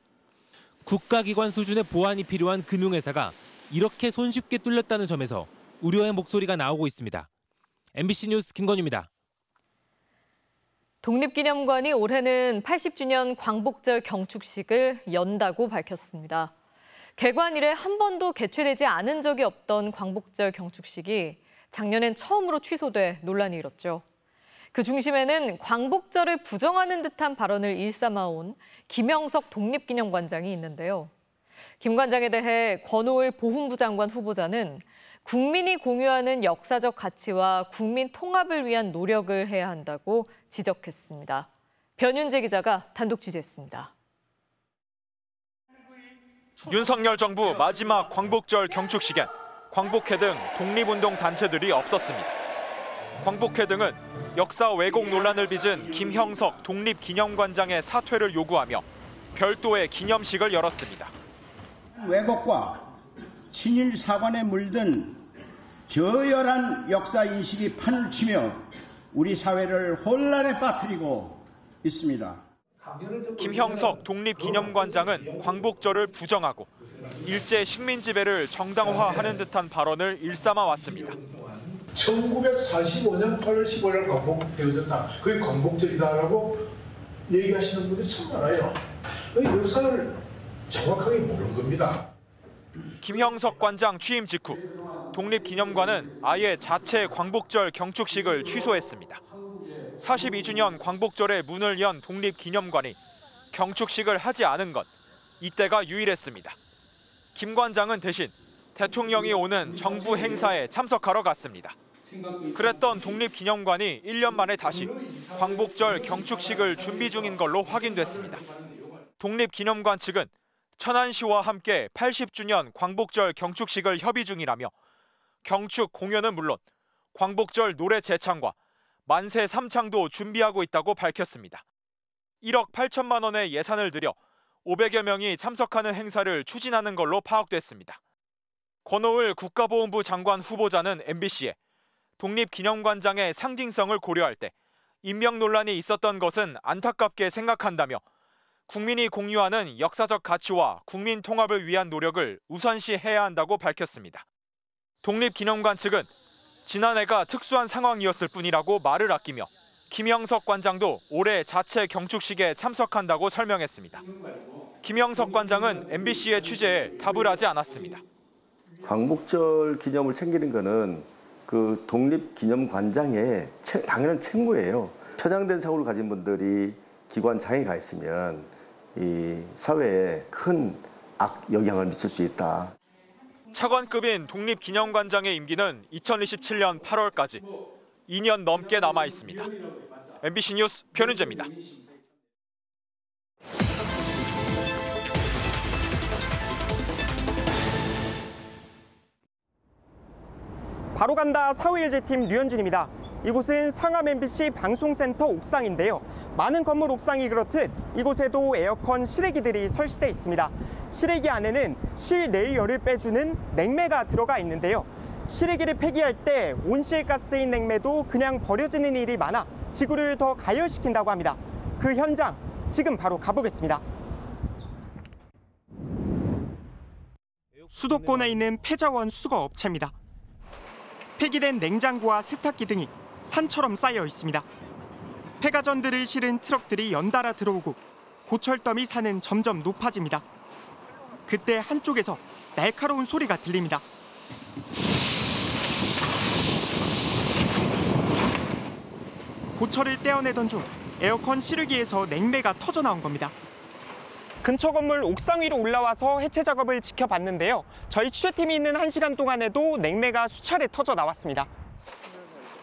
국가기관 수준의 보안이 필요한 금융회사가 이렇게 손쉽게 뚫렸다는 점에서 우려의 목소리가 나오고 있습니다. MBC 뉴스 김건희입니다. 독립기념관이 올해는 80주년 광복절 경축식을 연다고 밝혔습니다. 개관 이래 한 번도 개최되지 않은 적이 없던 광복절 경축식이 작년엔 처음으로 취소돼 논란이 일었죠. 그 중심에는 광복절을 부정하는 듯한 발언을 일삼아온 김형석 독립기념관장이 있는데요. 김 관장에 대해 권오을 보훈부 장관 후보자는 국민이 공유하는 역사적 가치와 국민 통합을 위한 노력을 해야 한다고 지적했습니다. 변윤재 기자가 단독 취재했습니다. 윤석열 정부 마지막 광복절 경축식엔 광복회 등 독립운동 단체들이 없었습니다. 광복회 등은 역사 왜곡 논란을 빚은 김형석 독립기념관장의 사퇴를 요구하며 별도의 기념식을 열었습니다. 왜곡과 친일 사관에 물든 저열한 역사 인식이 판을 치며 우리 사회를 혼란에 빠뜨리고 있습니다. 김형석 독립기념관장은 광복절을 부정하고 일제 식민 지배를 정당화하는 듯한 발언을 일삼아 왔습니다. 1945년 8월 15일 광복 되어졌다. 그게 광복절이다라고 얘기하시는 분들이 참 많아요. 역사를 정확하게 모르는 겁니다. 김형석 관장 취임 직후 독립기념관은 아예 자체 광복절 경축식을 취소했습니다. 42주년 광복절에 문을 연 독립기념관이 경축식을 하지 않은 것, 이때가 유일했습니다. 김 관장은 대신 대통령이 오는 정부 행사에 참석하러 갔습니다. 그랬던 독립기념관이 1년 만에 다시 광복절 경축식을 준비 중인 걸로 확인됐습니다. 독립기념관 측은 천안시와 함께 80주년 광복절 경축식을 협의 중이라며 경축 공연은 물론 광복절 노래 재창과 만세 3창도 준비하고 있다고 밝혔습니다. 1억 8천만 원의 예산을 들여 500여 명이 참석하는 행사를 추진하는 걸로 파악됐습니다. 권오을 국가보훈부 장관 후보자는 MBC에 독립기념관장의 상징성을 고려할 때 임명 논란이 있었던 것은 안타깝게 생각한다며 국민이 공유하는 역사적 가치와 국민 통합을 위한 노력을 우선시해야 한다고 밝혔습니다. 독립기념관 측은 지난해가 특수한 상황이었을 뿐이라고 말을 아끼며 김영석 관장도 올해 자체 경축식에 참석한다고 설명했습니다. 김영석 관장은 MBC의 취재에 답을 하지 않았습니다. 광복절 기념을 챙기는 거는 그 독립기념관장의 당연한 책무예요. 편향된 사고를 가진 분들이 기관장에 가 있으면 이 사회에 큰 악영향을 미칠 수 있다. 차관급인 독립기념관장의 임기는 2027년 8월까지 2년 넘게 남아 있습니다. MBC 뉴스 변은재입니다. 바로 간다 사후예제팀 류현진입니다. 이곳은 상암 MBC 방송센터 옥상인데요. 많은 건물 옥상이 그렇듯 이곳에도 에어컨 실외기들이 설치돼 있습니다. 실외기 안에는 실내의 열을 빼주는 냉매가 들어가 있는데요. 실외기를 폐기할 때 온실가스인 냉매도 그냥 버려지는 일이 많아 지구를 더 가열시킨다고 합니다. 그 현장 지금 바로 가보겠습니다. 수도권에 있는 폐자원 수거 업체입니다. 폐기된 냉장고와 세탁기 등이 산처럼 쌓여 있습니다. 폐가전들을 실은 트럭들이 연달아 들어오고 고철더미 산은 점점 높아집니다. 그때 한쪽에서 날카로운 소리가 들립니다. 고철을 떼어내던 중 에어컨 실외기에서 냉매가 터져 나온 겁니다. 근처 건물 옥상 위로 올라와서 해체 작업을 지켜봤는데요. 저희 취재팀이 있는 1시간 동안에도 냉매가 수차례 터져 나왔습니다.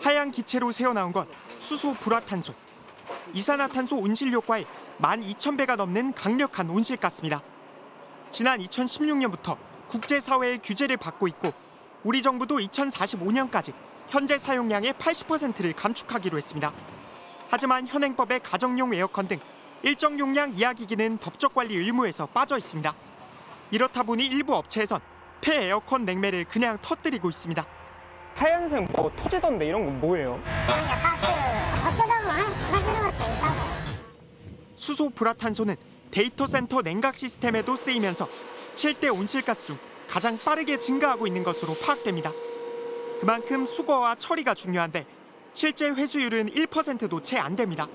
하얀 기체로 새어나온 건 수소 불화탄소. 이산화탄소 온실 효과에 12,000배가 넘는 강력한 온실가스입니다. 지난 2016년부터 국제사회의 규제를 받고 있고 우리 정부도 2045년까지 현재 사용량의 80%를 감축하기로 했습니다. 하지만 현행법의 가정용 에어컨 등 일정 용량 이하 기기는 법적 관리 의무에서 빠져 있습니다. 이렇다 보니 일부 업체에선 폐에어컨 냉매를 그냥 터뜨리고 있습니다. 하얀색 뭐 터지던데 이런 건 뭐예요? 수소 불화탄소는 데이터 센터 냉각 시스템에도 쓰이면서 7대 온실가스 중 가장 빠르게 증가하고 있는 것으로 파악됩니다. 그만큼 수거와 처리가 중요한데 실제 회수율은 1%도 채 안 됩니다.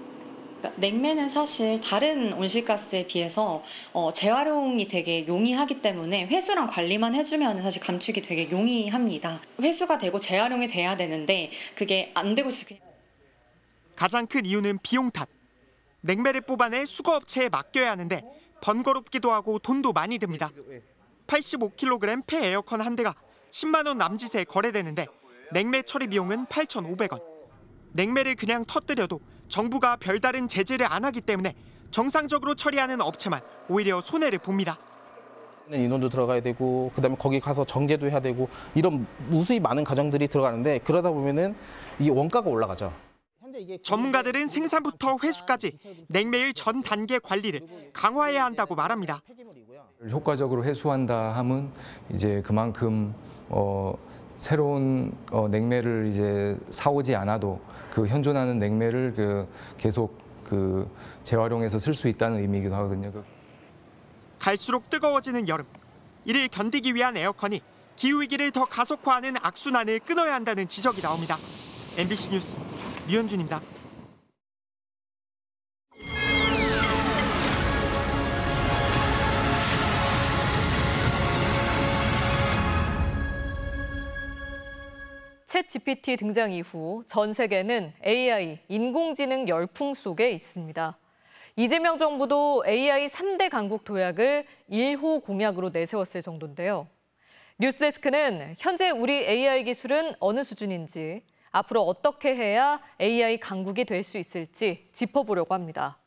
냉매는 사실 다른 온실가스에 비해서 재활용이 되게 용이하기 때문에 회수랑 관리만 해주면 사실 감축이 되게 용이합니다. 회수가 되고 재활용이 돼야 되는데 그게 안 되고 있어요. 가장 큰 이유는 비용 탓. 냉매를 뽑아내 수거업체에 맡겨야 하는데 번거롭기도 하고 돈도 많이 듭니다. 85kg 폐 에어컨 한 대가 10만 원 남짓에 거래되는데 냉매 처리 비용은 8,500원. 냉매를 그냥 터뜨려도 정부가 별다른 제재를 안 하기 때문에 정상적으로 처리하는 업체만 오히려 손해를 봅니다. 인원도 들어가야 되고 그다음에 거기 가서 정제도 해야 되고 이런 무수히 많은 과정들이 들어가는데 그러다 보면은 이게 원가가 올라가죠. 전문가들은 생산부터 회수까지 냉매의 전 단계 관리를 강화해야 한다고 말합니다. 효과적으로 회수한다 함은 이제 그만큼 새로운 냉매를 이제 사오지 않아도 그 현존하는 냉매를 계속 재활용해서 쓸 수 있다는 의미이기도 하거든요. 갈수록 뜨거워지는 여름. 이를 견디기 위한 에어컨이 기후위기를 더 가속화하는 악순환을 끊어야 한다는 지적이 나옵니다. MBC 뉴스 류현준입니다. 챗 GPT 등장 이후 전 세계는 AI, 인공지능 열풍 속에 있습니다. 이재명 정부도 AI 3대 강국 도약을 1호 공약으로 내세웠을 정도인데요. 뉴스데스크는 현재 우리 AI 기술은 어느 수준인지, 앞으로 어떻게 해야 AI 강국이 될 수 있을지 짚어보려고 합니다.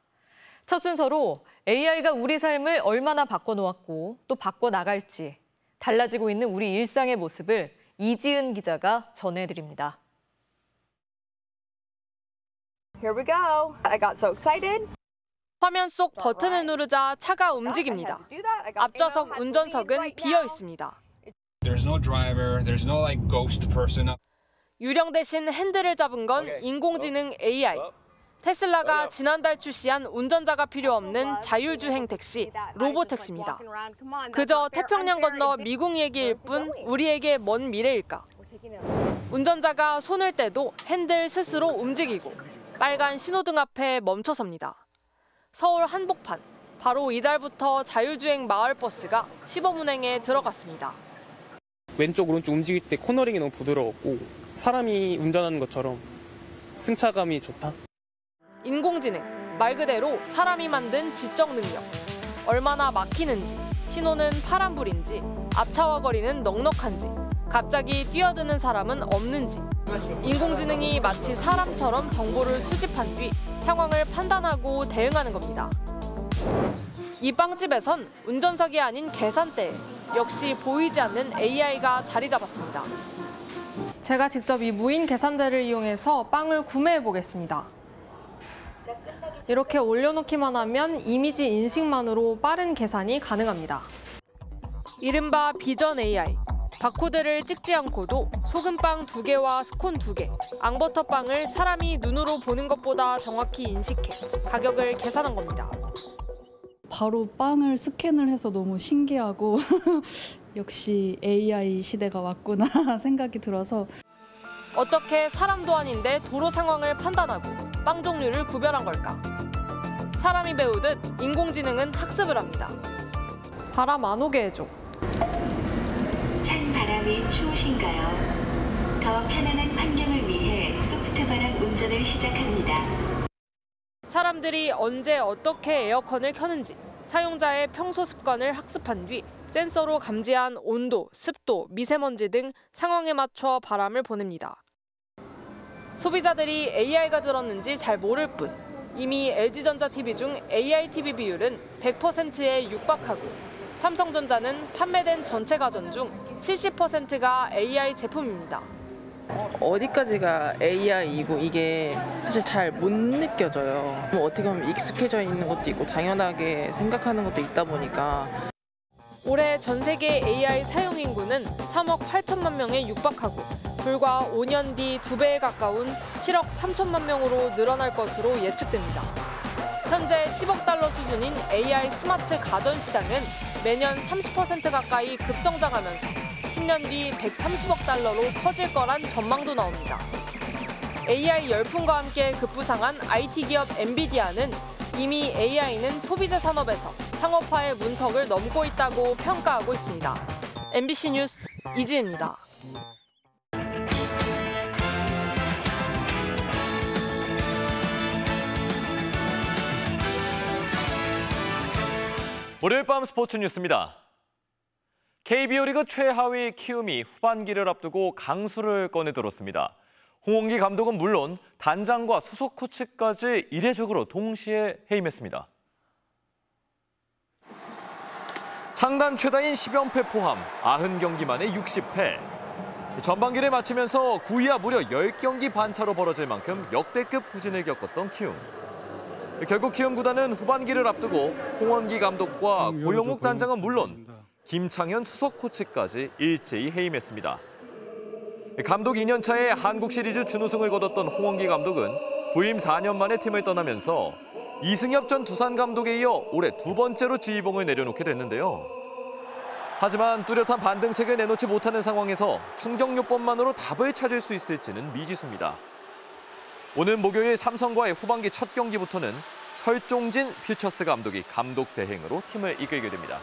첫 순서로 AI가 우리 삶을 얼마나 바꿔놓았고 또 바꿔나갈지, 달라지고 있는 우리 일상의 모습을 이지은 기자가 전해드립니다. Here we go. I got so excited. 화면 속 버튼을 누르자 차가 움직입니다. 앞좌석 운전석은 비어 있습니다. There's no driver. There's no like ghost person. 유령 대신 핸들을 잡은 건 인공지능 AI. 테슬라가 지난달 출시한 운전자가 필요 없는 자율주행 택시, 로보택시입니다. 그저 태평양 건너 미국 얘기일 뿐 우리에게 먼 미래일까? 운전자가 손을 떼도 핸들 스스로 움직이고 빨간 신호등 앞에 멈춰섭니다. 서울 한복판, 바로 이달부터 자율주행 마을버스가 시범 운행에 들어갔습니다. 왼쪽 오른쪽 움직일 때 코너링이 너무 부드러웠고 사람이 운전하는 것처럼 승차감이 좋다. 인공지능, 말 그대로 사람이 만든 지적 능력. 얼마나 막히는지, 신호는 파란불인지, 앞차와 거리는 넉넉한지, 갑자기 뛰어드는 사람은 없는지. 인공지능이 마치 사람처럼 정보를 수집한 뒤 상황을 판단하고 대응하는 겁니다. 이 빵집에선 운전석이 아닌 계산대에 역시 보이지 않는 AI가 자리 잡았습니다. 제가 직접 이 무인 계산대를 이용해서 빵을 구매해 보겠습니다. 이렇게 올려놓기만 하면 이미지 인식만으로 빠른 계산이 가능합니다. 이른바 비전 AI. 바코드를 찍지 않고도 소금빵 2개와 스콘 2개, 앙버터빵을 사람이 눈으로 보는 것보다 정확히 인식해 가격을 계산한 겁니다. 바로 빵을 스캔을 해서 너무 신기하고 역시 AI 시대가 왔구나 생각이 들어서. 어떻게 사람도 아닌데 도로 상황을 판단하고 빵 종류를 구별한 걸까? 사람이 배우듯 인공지능은 학습을 합니다. 바람 안 오게 해줘. 찬 바람이 추우신가요? 더 편안한 환경을 위해 소프트 바람 운전을 시작합니다. 사람들이 언제 어떻게 에어컨을 켜는지 사용자의 평소 습관을 학습한 뒤 센서로 감지한 온도, 습도, 미세먼지 등 상황에 맞춰 바람을 보냅니다. 소비자들이 AI가 들었는지 잘 모를 뿐 이미 LG전자 TV 중 AI TV 비율은 100%에 육박하고 삼성전자는 판매된 전체 가전 중 70%가 AI 제품입니다. 어디까지가 AI이고 이게 사실 잘 못 느껴져요. 어떻게 보면 익숙해져 있는 것도 있고 당연하게 생각하는 것도 있다 보니까. 올해 전 세계 AI 사용 인구는 3억 8천만 명에 육박하고 불과 5년 뒤 2배에 가까운 7억 3천만 명으로 늘어날 것으로 예측됩니다. 현재 10억 달러 수준인 AI 스마트 가전 시장은 매년 30% 가까이 급성장하면서 10년 뒤 130억 달러로 커질 거란 전망도 나옵니다. AI 열풍과 함께 급부상한 IT 기업 엔비디아는 이미 AI는 소비재 산업에서 상업화의 문턱을 넘고 있다고 평가하고 있습니다. MBC 뉴스 이지혜입니다. 월요일 밤 스포츠 뉴스입니다. KBO 리그 최하위 키움이 후반기를 앞두고 강수를 꺼내들었습니다. 홍원기 감독은 물론 단장과 수석 코치까지 이례적으로 동시에 해임했습니다. 창단 최다인 10연패 포함 90경기 만에 60패. 전반기를 마치면서 9위와 무려 10경기 반차로 벌어질 만큼 역대급 부진을 겪었던 키움. 결국 키움 구단은 후반기를 앞두고 홍원기 감독과 고영욱 단장은 물론 김창현 수석 코치까지 일제히 해임했습니다. 감독 2년 차에 한국 시리즈 준우승을 거뒀던 홍원기 감독은 부임 4년 만에 팀을 떠나면서 이승엽 전 두산 감독에 이어 올해 두 번째로 지휘봉을 내려놓게 됐는데요. 하지만 뚜렷한 반등책을 내놓지 못하는 상황에서 충격요법만으로 답을 찾을 수 있을지는 미지수입니다. 오늘 목요일 삼성과의 후반기 첫 경기부터는 설종진 퓨처스 감독이 감독 대행으로 팀을 이끌게 됩니다.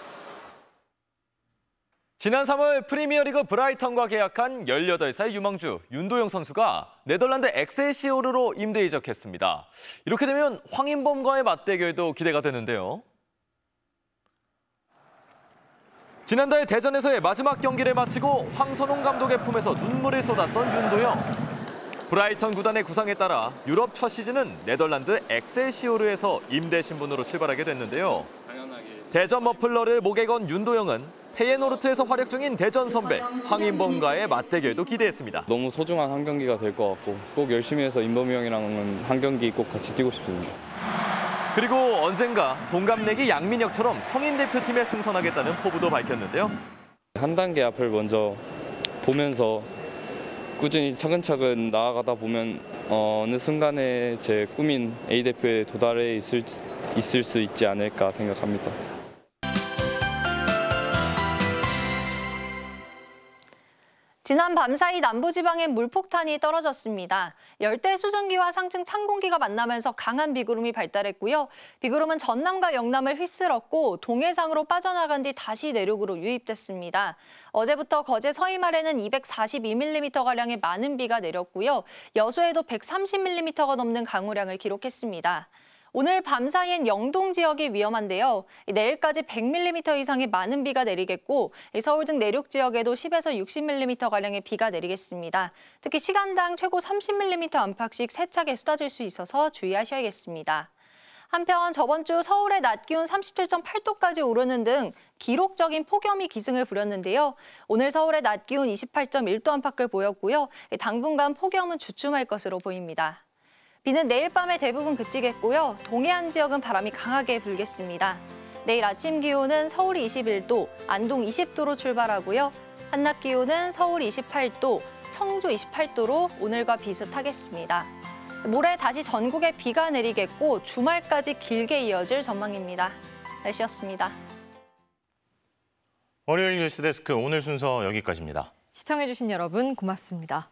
지난 3월 프리미어리그 브라이턴과 계약한 18살 유망주 윤도영 선수가 네덜란드 엑셀시오르로 임대 이적했습니다. 이렇게 되면 황인범과의 맞대결도 기대가 되는데요. 지난달 대전에서의 마지막 경기를 마치고 황선홍 감독의 품에서 눈물을 쏟았던 윤도영. 브라이턴 구단의 구상에 따라 유럽 첫 시즌은 네덜란드 엑셀시오르에서 임대 신분으로 출발하게 됐는데요. 대전 머플러를 목에 건 윤도영은 페예노르트에서 활약 중인 대전 선배 황인범과의 맞대결도 기대했습니다. 너무 소중한 한 경기가 될 것 같고 꼭 열심히 해서 인범이 형이랑은 한 경기 꼭 같이 뛰고 싶습니다. 그리고 언젠가 동갑내기 양민혁처럼 성인 대표팀에 승선하겠다는 포부도 밝혔는데요. 한 단계 앞을 먼저 보면서 꾸준히 차근차근 나아가다 보면 어느 순간에 제 꿈인 A대표에 도달해 있을 수 있지 않을까 생각합니다. 지난 밤사이 남부지방에 물폭탄이 떨어졌습니다. 열대 수증기와 상층 찬공기가 만나면서 강한 비구름이 발달했고요. 비구름은 전남과 영남을 휩쓸었고 동해상으로 빠져나간 뒤 다시 내륙으로 유입됐습니다. 어제부터 거제 서해말에는 242mm가량의 많은 비가 내렸고요. 여수에도 130mm가 넘는 강우량을 기록했습니다. 오늘 밤사이엔 영동 지역이 위험한데요. 내일까지 100mm 이상의 많은 비가 내리겠고 서울 등 내륙 지역에도 10에서 60mm가량의 비가 내리겠습니다. 특히 시간당 최고 30mm 안팎씩 세차게 쏟아질 수 있어서 주의하셔야겠습니다. 한편 저번 주 서울의 낮 기온 37.8도까지 오르는 등 기록적인 폭염이 기승을 부렸는데요. 오늘 서울의 낮 기온 28.1도 안팎을 보였고요. 당분간 폭염은 주춤할 것으로 보입니다. 비는 내일 밤에 대부분 그치겠고요. 동해안 지역은 바람이 강하게 불겠습니다. 내일 아침 기온은 서울이 21도, 안동 20도로 출발하고요. 한낮 기온은 서울 28도, 청주 28도로 오늘과 비슷하겠습니다. 모레 다시 전국에 비가 내리겠고 주말까지 길게 이어질 전망입니다. 날씨였습니다. 월요일 뉴스데스크 오늘 순서 여기까지입니다. 시청해주신 여러분 고맙습니다.